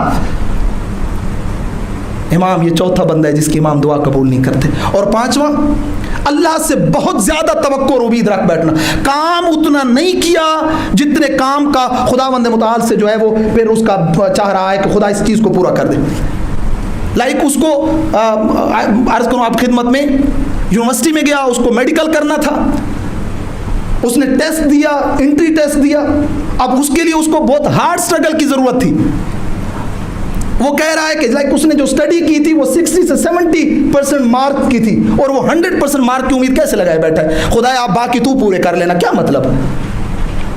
امام یہ چوتھا بندہ ہے جس کی امام دعا قبول نہیں کرتے. اور پانچواں اللہ سے بہت زیادہ توقع اور امید رکھ بیٹھنا. کام اتنا نہیں کیا جتنے کام کا خداوند متعال سے جو ہے وہ پھر اس کا چاہ رہا ہے کہ خدا اس چیز کو پورا کر دے. لائک اس کو عرض کروں آپ خدمت میں, یونیورسٹی میں گیا, اس کو میڈیکل کرنا تھا, اس نے ٹیسٹ دیا, انٹری ٹیسٹ دیا. اب اس کے لیے اس کو بہت ہارڈ سٹرگل کی ضرورت تھی. وہ کہہ رہا ہے کہ لائک اس نے جو اسٹڈی کی تھی وہ 60 سے 70% مارک کی تھی, اور وہ 100% مارک کی امید کیسے لگائے بیٹھا ہے, خدایا آپ باقی تو پورے کر لینا. کیا مطلب؟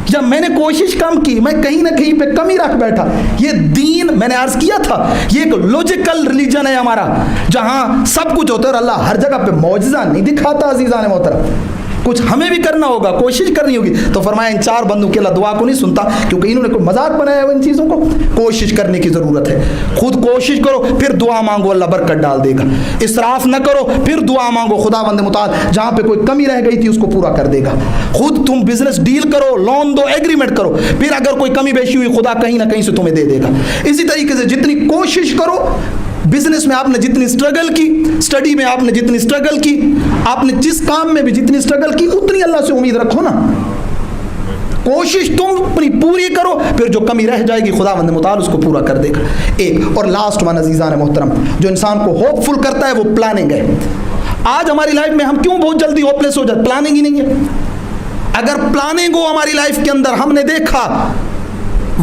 جب میں نے کوشش کم کی, میں کہیں نہ کہیں پہ کمی رکھ بیٹھا. یہ دین میں نے عرض کیا تھا یہ ایک لوجیکل ریلیجن ہے ہمارا, جہاں سب کچھ ہوتا ہے اور اللہ ہر جگہ پہ معجزہ نہیں دکھاتا. عزیزان محترم, کچھ ہمیں بھی کرنا ہوگا, کوشش کرنی ہوگی. تو فرمایا ان 4 بندوں کے اللہ دعا کو نہیں سنتا, کیونکہ انہوں نے کوئی مذاق بنایا ہے ان چیزوں کو. کوشش کرنے کی ضرورت ہے. خود کوشش کرو پھر دعا مانگو, اللہ برکت ڈال دے گا. اسراف نہ کرو پھر دعا مانگو, خداوند متعال جہاں پہ کوئی کمی رہ گئی تھی اس کو پورا کر دے گا. خود تم بزنس ڈیل کرو, لون دو, ایگریمنٹ کرو, پھر اگر کوئی کمی بیشی ہوئی خدا کہیں نہ کہیں سے تمہیں دے دے گا. اسی طریقے سے جتنی کوشش کرو, بزنس میں آپ نے جتنی سٹرگل کی, سٹڈی میں آپ نے جتنی سٹرگل کی, آپ نے جس کام میں بھی جتنی سٹرگل کی, اتنی اللہ سے امید رکھو نا. کوشش تم اپنی پوری کرو, پھر جو کمی رہ جائے گی خداوند متعال اس کو پورا کر دے گا. ایک اور لاسٹ ون عزیزان محترم, جو انسان کو ہوپ فل کرتا ہے وہ پلاننگ ہے. آج ہماری لائف میں ہم کیوں بہت جلدی ہوپ لیس ہو جاتے؟ پلاننگ ہی نہیں ہے. اگر پلاننگ ہو ہماری لائف کے اندر, ہم نے دیکھا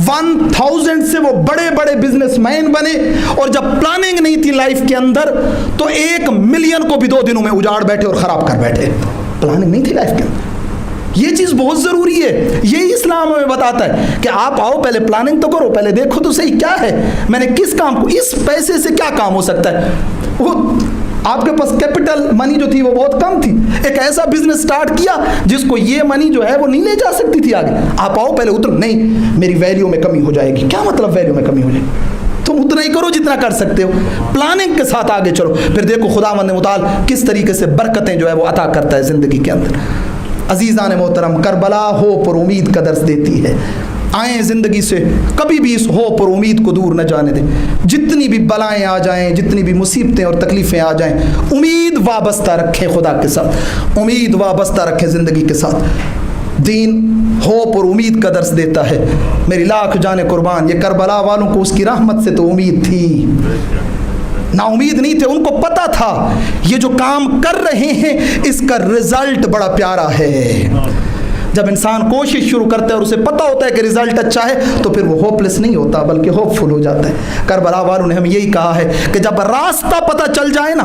1000 سے وہ بڑے بڑے بزنس مین بنے, اور جب پلاننگ نہیں تھی لائف کے اندر تو 1 ملین کو بھی 2 دنوں میں اجاڑ بیٹھے اور خراب کر بیٹھے. پلاننگ نہیں تھی لائف کے اندر. یہ چیز بہت ضروری ہے. یہی اسلام ہمیں بتاتا ہے کہ آپ آؤ پہلے پلاننگ تو کرو, پہلے دیکھو تو صحیح کیا ہے, میں نے کس کام کو, اس پیسے سے کیا کام ہو سکتا ہے. وہ آپ کے پاس کیپٹل منی جو تھی وہ بہت کم تھی, ایک ایسا بزنس سٹارٹ کیا جس کو یہ منی جو ہے وہ نہیں لے جا سکتی تھی آگے. آپ آؤ پہلے اتر, نہیں میری ویلیو میں کمی ہو جائے گی. کیا مطلب ویلیو میں کمی ہو جائے گی؟ تم اتنا ہی کرو جتنا کر سکتے ہو, پلاننگ کے ساتھ آگے چلو, پھر دیکھو خداوند متعال کس طریقے سے برکتیں جو ہے وہ عطا کرتا ہے زندگی کے اندر. عزیزان محترم, کربلا ہوپ اور امید کا درس دیتی ہے. آئیں زندگی سے کبھی بھی اس ہوپ اور امید کو دور نہ جانے دیں. جتنی بھی بلائیں آ جائیں, جتنی بھی مصیبتیں اور تکلیفیں آ جائیں, امید وابستہ رکھیں خدا کے ساتھ, امید وابستہ رکھیں زندگی کے ساتھ. دین ہوپ اور امید کا درس دیتا ہے. میری لاکھ جانے قربان, یہ کربلا والوں کو اس کی رحمت سے تو امید تھی, نا امید نہیں تھے. ان کو پتا تھا یہ جو کام کر رہے ہیں اس کا رزلٹ بڑا پیارا ہے. جب انسان کوشش شروع کرتا ہے اور اسے پتا ہوتا ہے کہ رزلٹ اچھا ہے تو پھر وہ ہوپ لیس نہیں ہوتا بلکہ ہوپ فل ہو جاتا ہے. کربلا والوں نے ہمیں یہی کہا ہے کہ جب راستہ پتا چل جائے نا,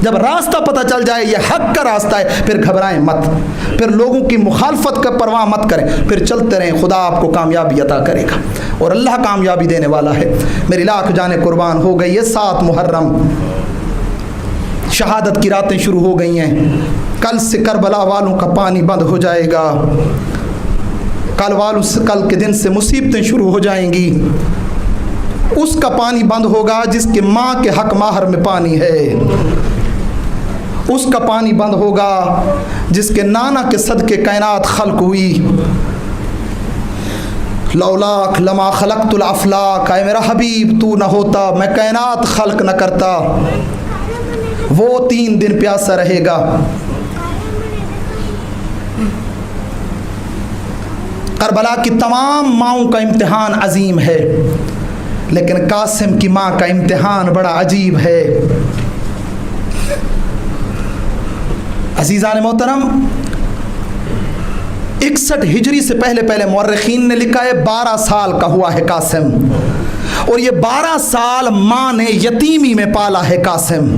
جب راستہ پتا چل جائے یہ حق کا راستہ ہے, پھر گھبرائیں مت, پھر لوگوں کی مخالفت کا پرواہ مت کریں, پھر چلتے رہیں, خدا آپ کو کامیابی عطا کرے گا اور اللہ کامیابی دینے والا ہے. میری لاکھ جانے قربان, ہو گئی ہے 7 محرم, شہادت کی راتیں شروع ہو گئی ہیں. کل سے کربلا والوں کا پانی بند ہو جائے گا. کل کے دن سے مصیبتیں شروع ہو جائیں گی. اس کا پانی بند ہوگا جس کے ماں کے حق ماہر میں پانی ہے. اس کا پانی بند ہوگا جس کے نانا کے صدقے کائنات خلق ہوئی. لولاک لما خلقت الافلاک, اے میرا حبیب تو نہ ہوتا میں کائنات خلق نہ کرتا. وہ 3 دن پیاسا رہے گا. کربلا کی تمام ماؤں کا امتحان عظیم ہے, لیکن قاسم کی ماں کا امتحان بڑا عجیب ہے. عزیزان محترم, 61 ہجری سے پہلے مورخین نے لکھا ہے 12 سال کا ہوا ہے قاسم, اور یہ 12 سال ماں نے یتیمی میں پالا ہے قاسم.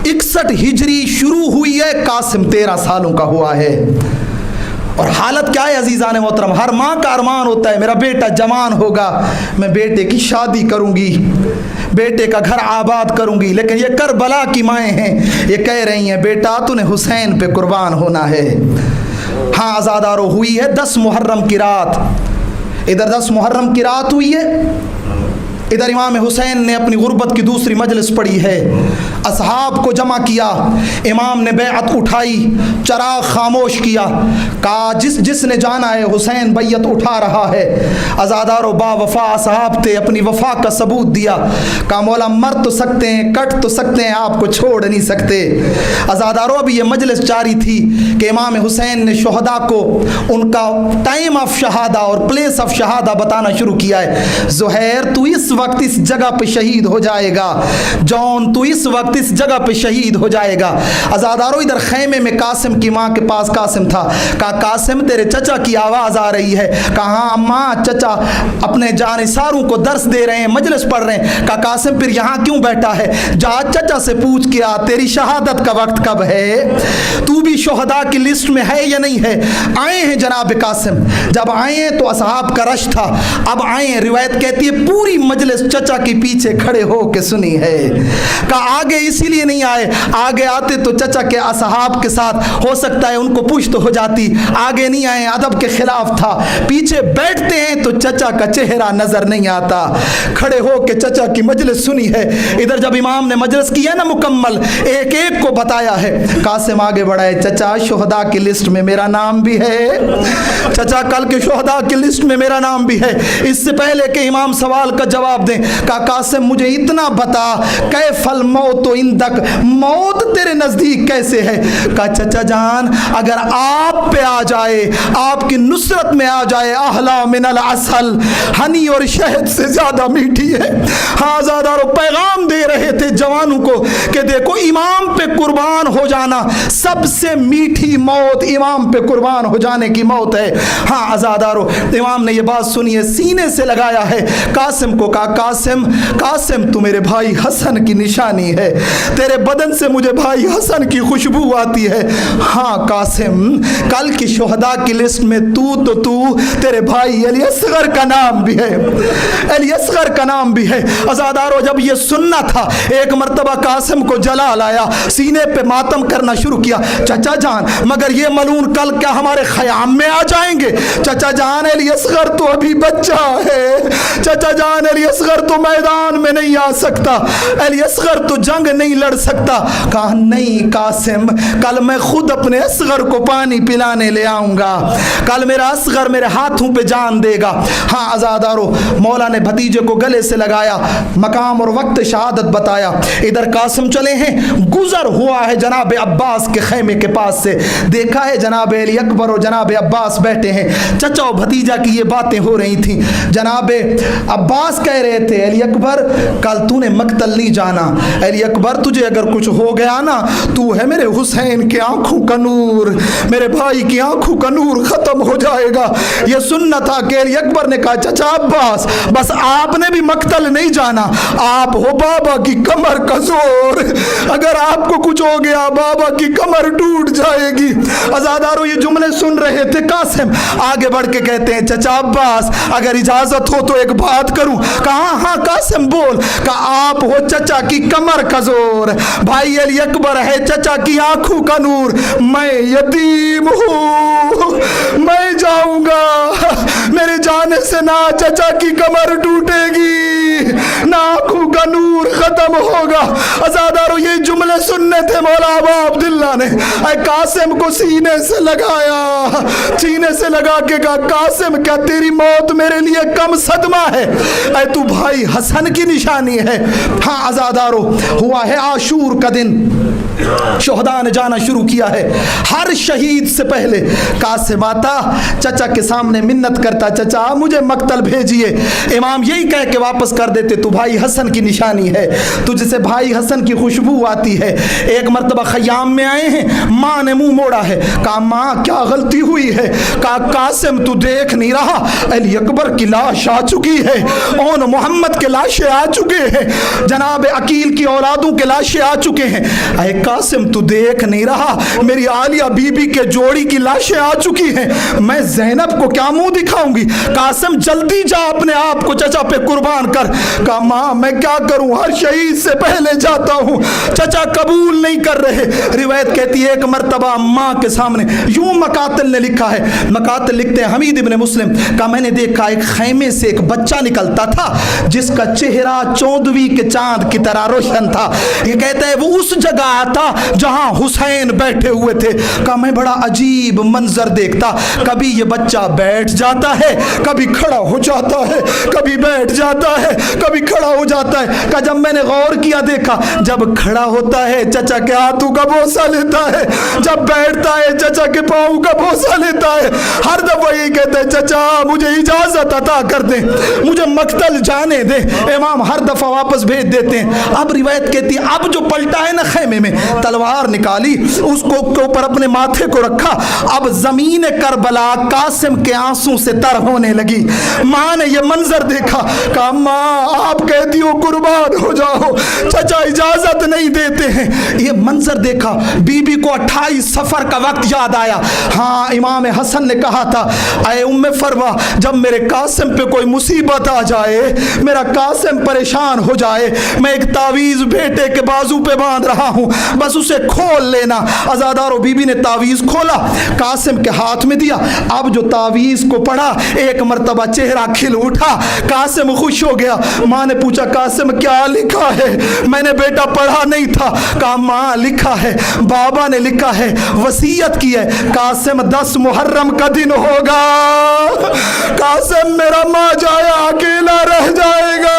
61 ہجری شروع ہوئی ہے, قاسم 13 سالوں کا ہوا ہے. اور حالت کیا ہے عزیزان محترم, ہر ماں کا ارمان ہوتا ہے میرا بیٹا جوان ہوگا, میں بیٹے کی شادی کروں گی, بیٹے کا گھر آباد کروں گی. لیکن یہ کربلا کی مائیں ہیں, یہ کہہ رہی ہیں بیٹا تو نے حسین پہ قربان ہونا ہے. ہاں آزادارو ہوئی ہے 10 محرم کی رات, ادھر 10 محرم کی رات ہوئی ہے, ادھر امام حسین نے اپنی غربت کی دوسری مجلس پڑھی ہے، اصحاب کو جمع کیا، امام نے بیعت اٹھائی، چراغ خاموش کیا، کہا جس نے جانا ہے حسین بیعت اٹھا رہا ہے۔ عزادار و با وفا اصحاب تھے، اپنی وفا کا ثبوت دیا، کہا مولا مر تو سکتے ہیں، کٹ تو سکتے ہیں، آپ کو چھوڑ نہیں سکتے۔ عزاداروں ابھی یہ مجلس جاری تھی کہ امام حسین نے شہداء کو ان کا ٹائم آف شہادہ اور پلیس آف شہادہ بتانا شروع کیا ہے۔ زہیر تو اس وقت اس جگہ پہ شہید ہو جائے گا، جون تو اس وقت اس جگہ پہ شہید ہو جائے گا۔ عزاداروں ادھر خیمے میں قاسم کی ماں کے پاس قاسم تھا، کہا قاسم تیرے چچا کی آواز آ رہی ہے، کہا ہاں اماں چچا اپنے جانثاروں کو درس دے رہے ہیں، مجلس پڑھ رہے ہیں۔ کہا قاسم پھر یہاں کیوں بیٹھا ہے، جا چچا سے پوچھ کے آ تیری شہادت کا وقت کب ہے، تو بھی شہداء کی لسٹ میں ہے یا نہیں ہے۔ آئے ہیں جناب قاسم، جب آئے ہیں تو اصحاب کا رش تھا، اب آئے ہیں، روایت کہتی ہے پوری مجلس چچا کے پیچھے کھڑے ہو کے سنی ہے۔ کہا آگے اسی لیے نہیں آئے، آگے آتے تو چچا کے اصحاب کے ساتھ ہو سکتا ہے ان کو پشت ہو جاتی، آگے نہیں آئے، ادب کے خلاف تھا، پیچھے بیٹھتے ہیں تو چچا کا چہرہ نظر نہیں آتا، کھڑے ہو کے چچا کی مجلس سنی ہے۔ ادھر جب امام نے مجلس کی ہے نا مکمل، ایک ایک کو بتایا ہے، قاسم آگے بڑھائے، چچا شہداء کی لسٹ میں میرا نام بھی ہے، چچا کل کے شہداء کی لسٹ میں میرا نام بھی ہے۔ اس سے پہلے کہ امام سوال کا جواب دیں، کہا قاسم مجھے اتنا بتا کیف الموت عندک، موت تیرے نزدیک کیسے ہے۔ کہا چچا جان اگر آپ پہ آ جائے، آپ کی نصرت میں آ جائے، احلا من العسل، ہنی اور شہد سے زیادہ میٹھی ہے۔ ہاں زادارو پیغام دے رہے تھے جوانوں کو کہ دیکھو امام پہ قربان ہو جانا سب سے میٹھی موت امام پہ قربان ہو جانے کی موت ہے۔ ہاں عزادارو امام نے یہ بات سنی ہے، سینے سے لگایا ہے، قاسم کو کہا قاسم تو میرے بھائی حسن کی نشانی ہے، تیرے بدن سے مجھے بھائی حسن کی خوشبو آتی ہے۔ ہاں قاسم کل کی شہداء کی لسٹ میں تو تیرے بھائی علی اصغر کا نام بھی ہے، علی اصغر کا نام بھی ہے۔ عزادارو جب یہ سننا تھا ایک مرتبہ قاسم کو جلال آیا، سینے پہ ماتم کرنا شروع کیا، چچا جان مگر یہ ملعون کل کیا ہمارے خیام میں آ جائیں گے، چچا جان علی اصغر تو ابھی بچہ ہے، چچا جان علی اصغر تو میدان میں نہیں آ سکتا، علی اصغر تو جنگ نہیں لڑ سکتا۔ کہا نہیں قاسم کل میں خود اپنے اصغر کو پانی پلانے لے آؤں گا، کل میرا اصغر میرے ہاتھوں پہ جان دے گا۔ ہاں عزادارو مولا نے بھتیجے کو گلے سے لگایا، مقام اور وقت شہادت بتایا، ادھر قاسم چلے ہیں، گزر ہوا ہے جناب عباس کے خیمے کے پاس سے، دیکھا ہے جناب علی اکبر اور جناب عباس بیٹھے ہیں، چچا و بھتیجا کی یہ باتیں ہو رہی تھیں۔ جناب عباس کہہ رہے تھے علی اکبر کل تو نے مقتل نہیں جانا، علی اکبر تجھے اگر کچھ ہو گیا نا تو ہے میرے حسین کی آنکھوں کا نور، میرے بھائی کی آنکھوں کا نور ختم ہو جائے گا۔ یہ سننا تھا کہ علی اکبر نے کہا چچا عباس بس آپ نے بھی مقتل نہیں جانا، آپ ہو بابا کی کمر کا زور، اگر آپ کو کچھ ہو گیا بابا کی کمر ٹوٹ جائے گی۔ عزادارو یہ جملے سن رہے تھے، قاسم آگے بڑھ کے کہتے ہیں چچا عباس اگر اجازت ہو تو ایک بات کروں۔ کہا ہاں قاسم بول۔ کہا آپ ہو چچا کی کمر کا زور، بھائی علی اکبر ہے چچا کی آنکھوں کا نور، میں یتیم ہوں، میں جاؤں گا، میرے جانے سے نہ چچا کی کمر ٹوٹے گی نہ آنکھوں کا نور ختم ہوگا۔ عزادارو یہ جملے سننے تھے مولا ابا عبداللہ نے، اے قاسم کو سینے سے لگایا، سینے سے لگا کے کہا قاسم کیا تیری موت میرے لیے کم صدمہ ہے، اے تو بھائی حسن کی نشانی ہے۔ ہاں عزادارو ہوا ہے عاشور کا دن، شہداء نے جانا شروع کیا ہے، ہر شہید سے پہلے قاسم آتا چچا کے سامنے منت کرتا چچا مجھے مقتل بھیجیے، امام یہی کہہ کے واپس کر دیتے تو بھائی حسن کی نشانی ہے، تجھ سے بھائی حسن کی خوشبو آتی ہے۔ ایک مرتبہ خیام میں آئے ہیں، ماں نے منہ موڑا ہے، کہا ماں کیا غلطی ہوئی ہے، کہا قاسم تو دیکھ نہیں رہا علی اکبر کی لاش آ چکی ہے، اون محمد کے لاشیں آ چکے ہیں، جناب عقیل کی اولادوں کے لاشیں آ چکے ہیں۔ اے قاسم تو دیکھ نہیں رہا میری عالیہ بی بی کے جوڑی کی لاشیں آ چکی ہیں, میں زینب کو کیا منہ دکھاؤں گی؟ قاسم جلدی جا اپنے آپ کو چچا پہ قربان کر. کہا ماں میں کیا کروں, ہر شہید سے پہلے جاتا ہوں, چچا قبول نہیں کر رہے. روایت کہتی ہے ایک مرتبہ ماں کے سامنے یوں مقاتل نے لکھا ہے, مقاتل لکھتے ہیں حمید ابن مسلم کا میں نے دیکھا ایک خیمے سے ایک بچہ نکلتا تھا جس کا چہرہ 14ویں کے چاند کی طرح روشن تھا. یہ کہتا ہے وہ اس جگہ آتا جہاں حسین بیٹھے ہوئے تھے. کہا میں بڑا عجیب منظر دیکھتا, کبھی یہ بچہ بیٹھ جاتا ہے, کبھی کھڑا ہو جاتا ہے, کبھی بیٹھ جاتا ہے, کبھی کھڑا ہو جاتا ہے. کہا جب میں نے غور کیا دیکھا جب کھڑا ہوتا ہے چچا کے ہاتھوں کا بوسہ لیتا ہے, جب بیٹھتا ہے چچا کے پاؤں کا بوسہ لیتا ہے. ہر دفعہ یہ کہتا ہے چچا مجھے اجازت عطا کر دیں, مجھے مقتل جانے دیں. امام ہر دفعہ واپس بھیج دیتے ہیں. اب روایت کہتی ہے اب جو پلٹا ہے نا خیمے میں, تلوار نکالی, اس کو اوپر اپنے ماتھے کو رکھا. اب زمین کربلا قاسم کے آنسوں سے تر ہونے لگی. ماں نے یہ منظر دیکھا, کہا ماں آپ کہتی ہو قربان ہو جاؤ, چچا اجازت نہیں دیتے ہیں. یہ منظر دیکھا, بی بی کو 28 سفر کا وقت یاد آیا. ہاں امام حسن نے کہا تھا اے ام فروا جب میرے قاسم پہ کوئی مصیبت آ جائے, میرا قاسم پریشان ہو جائے, میں ایک تعویذ بیٹے کے بازو پہ باندھ رہا ہوں, بس اسے کھول لینا. عزادارو بی بی نے تعویذ کھولا, قاسم کے ہاتھ میں دیا. اب جو تعویذ کو پڑھا ایک مرتبہ چہرہ کھل اٹھا, قاسم خوش ہو گیا. ماں نے پوچھا قاسم کیا لکھا ہے؟ میں نے بیٹا پڑھا نہیں تھا. کہا ماں لکھا ہے, بابا نے لکھا ہے, وصیت کی ہے, قاسم 10 محرم کا دن ہوگا, قاسم میرا ماں جایا اکیلا رہ جائے گا,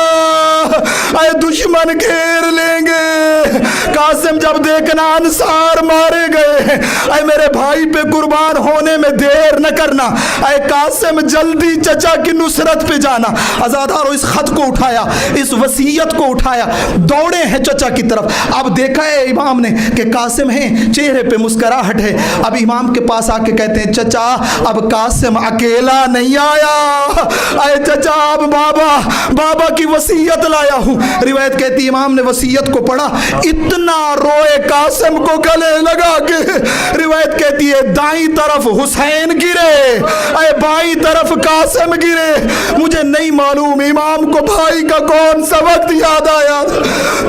اے دشمن گھیر لیں گے. قاسم جب دیکھنا انصار مارے گئے, اے میرے بھائی پہ قربان ہونے میں دیر نہ کرنا, اے قاسم جلدی چچا کی نصرت پہ جانا. عزادارو اس خط کو اٹھایا, اس وصیت کو اٹھایا, دوڑے ہیں چچا کی طرف. اب دیکھا ہے امام نے کہ قاسم ہیں, چہرے پہ مسکراہٹ ہے. اب امام کے پاس آ کے کہتے ہیں چچا اب قاسم اکیلا نہیں آیا, اے چچا اب بابا کی وصیت لایا ہوں. روایت کہتی امام نے وصیت کو پڑھا, اتنا روئے قاسم کو گلے لگا کے. روایت کہتی ہے دائیں طرف حسین گرے, اے بائیں طرف قاسم گرے. مجھے نہیں معلوم امام کو بھائی کا کون سا وقت یاد آیا,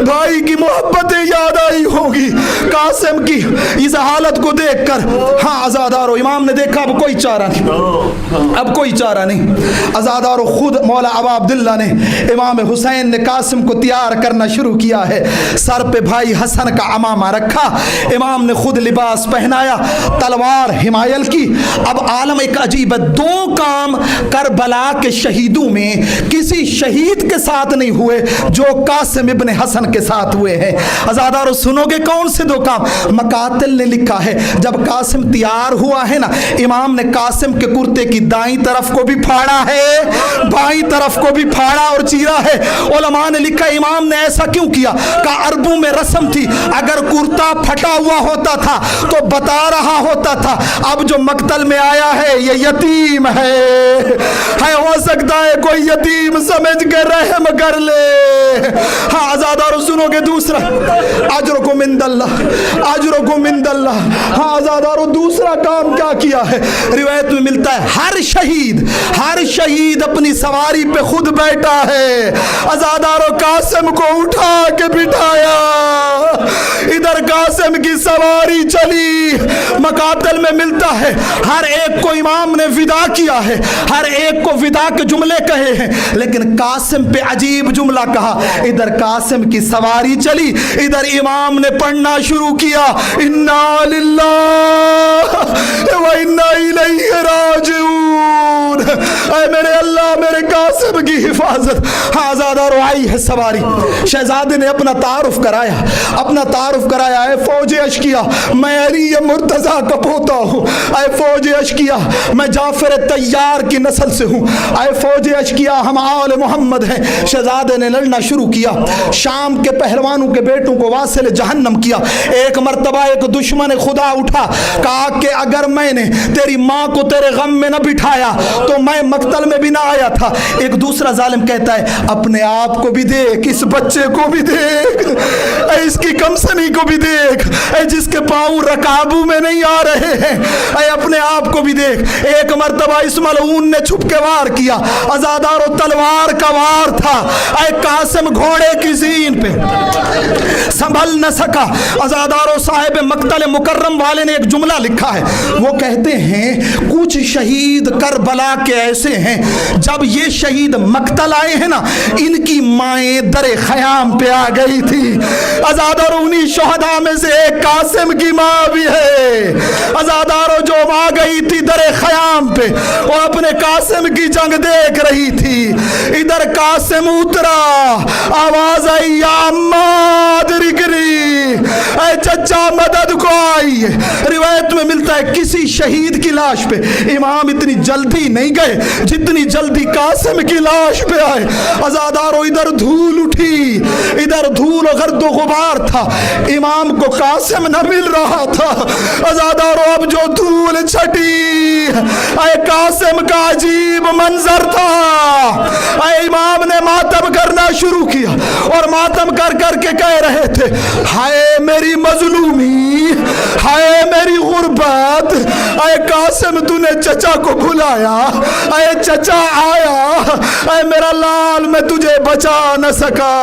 بھائی کی محبتیں یاد آئی ہوگی قاسم کی اس حالت کو دیکھ کر. ہاں عزادارو امام نے دیکھا اب کوئی چارہ نہیں, اب کوئی چارہ نہیں. عزادارو خود مولا ابا عبداللہ نے امام حسین نے قاسم کو تیار کرنا شروع کیا ہے. سر پہ بھائی حسن کا عمامہ رکھا, امام نے خود لباس پہنایا, تلوار حمایل کی. اب عالم ایک عجیب ہے, 2 کام کربلا کے شہیدوں میں کسی شہید کے ساتھ نہیں ہوئے جو قاسم ابن حسن کے ساتھ ہوئے ہیں. عزادارو سنو گے کون سے 2 کام؟ مقاتل نے لکھا ہے جب قاسم تیار ہوا ہے نا, امام نے قاسم کے کرتے کی دائیں طرف کو بھی پھاڑا ہے, بائیں طرف کو بھی پھاڑا اور چیرا ہے. علماء نے لکھا امام نے ایسا کیوں کیا؟ کہ عربوں میں رسم تھی, اگر کرتا پھٹا ہوا ہوتا تھا تو بتا رہا ہوتا تھا اب جو مقتل میں آیا ہے یہ یتیم ہے, ہو سکتا ہے کوئی یتیم سمجھ کر رحم کر لے. ہاں عزادارو سنو گے دوسرا, اجرکم عند اللہ, اجرکم عند اللہ. ہاں عزادارو دوسرا کام کیا کیا ہے؟ روایت میں ملتا ہے ہر شہید اپنی سواری پہ خود بیٹھا ہے. عزادارو قاسم کو اٹھا کے بٹھایا, ادھر قاسم کی سواری چلی. مقاتل میں ملتا ہے ہر ایک کو امام نے ودا کیا ہے, ہر ایک کو ودا کے جملے کہے ہیں, لیکن قاسم پہ عجیب جملہ کہا. ادھر قاسم کی سواری چلی, ادھر امام نے پڑھنا شروع کیا انا للہ و انا الیہ راجعون, اے میرے اللہ میرے قاسم کی حفاظت. ہاں آزادارو آئی ہے سواری. شہزادے نے اپنا تعارف کرایا, اے فوج اشکیا میں علی مرتضیٰ کا پوتا ہوں, اے فوج اشکیا میں جعفر طیار کی نسل سے ہوں, اے فوج جیش کیا ہم آل محمد ہیں. شہزادے نے لڑنا شروع کیا. شام کے پہلوانوں کے بیٹوں کو واصل جہنم کیا. ایک مرتبہ ایک دشمن خدا اٹھا, کہا کہ اگر میں نے تیری ماں کو تیرے غم میں نہ بٹھایا تو میں مقتل میں بھی نہ آیا تھا. ایک دوسرا ظالم کہتا ہے اپنے آپ کو بھی دیکھ, اس بچے کو بھی دیکھ, اے اس کی کمسنی کو بھی دیکھ, اے جس کے پاؤں رکابوں میں نہیں آ رہے ہیں, اے اپنے آپ کو بھی دیکھ. ایک مرتبہ اس ملعون نے چھپ کے وار کیا. عزادار و تلوار کا وار تھا. اے قاسم گھوڑے کی زین پہ سنبھل نہ سکا. عزادار و صاحب مقتل مکرم والے نے ایک جملہ لکھا ہے. وہ کہتے ہیں کچھ شہید کربلا کے ایسے ہیں, جب یہ شہید مقتل آئے ہیں نا, ان کی مائیں در خیام پہ آ گئی تھی. عزادار انہی شہداء میں سے ایک قاسم کی ماں بھی ہے. عزادارو جو آ گئی تھی در خیام پہ, وہ اپنے قاسم کی جنگ دیکھ رہی تھی. ادھر قاسم اترا, آواز آئی یا اماں درگری, اے چچا مدد کو آئی. روایت میں ملتا ہے کسی شہید کی لاش پہ امام اتنی جلدی نہیں گئے جتنی جلدی قاسم کی لاش پہ آئے. عزادارو ادھر دھول اٹھی, ادھر دھول و گرد و غبار تھا, امام کو قاسم نہ مل رہا تھا. عزادارو اب جو دھول چھٹی, اے قاسم کا عجیب منظر تھا. اے امام نے ماتم کرنا شروع کیا اور ماتم کر کر کے کہہ رہے تھے ہائے میری مظلومی, ہائے میری غربت, اے قاسم تو نے چچا کو بھلایا, اے چچا آیا, اے میرا لال میں تجھے بچا نہ سکا.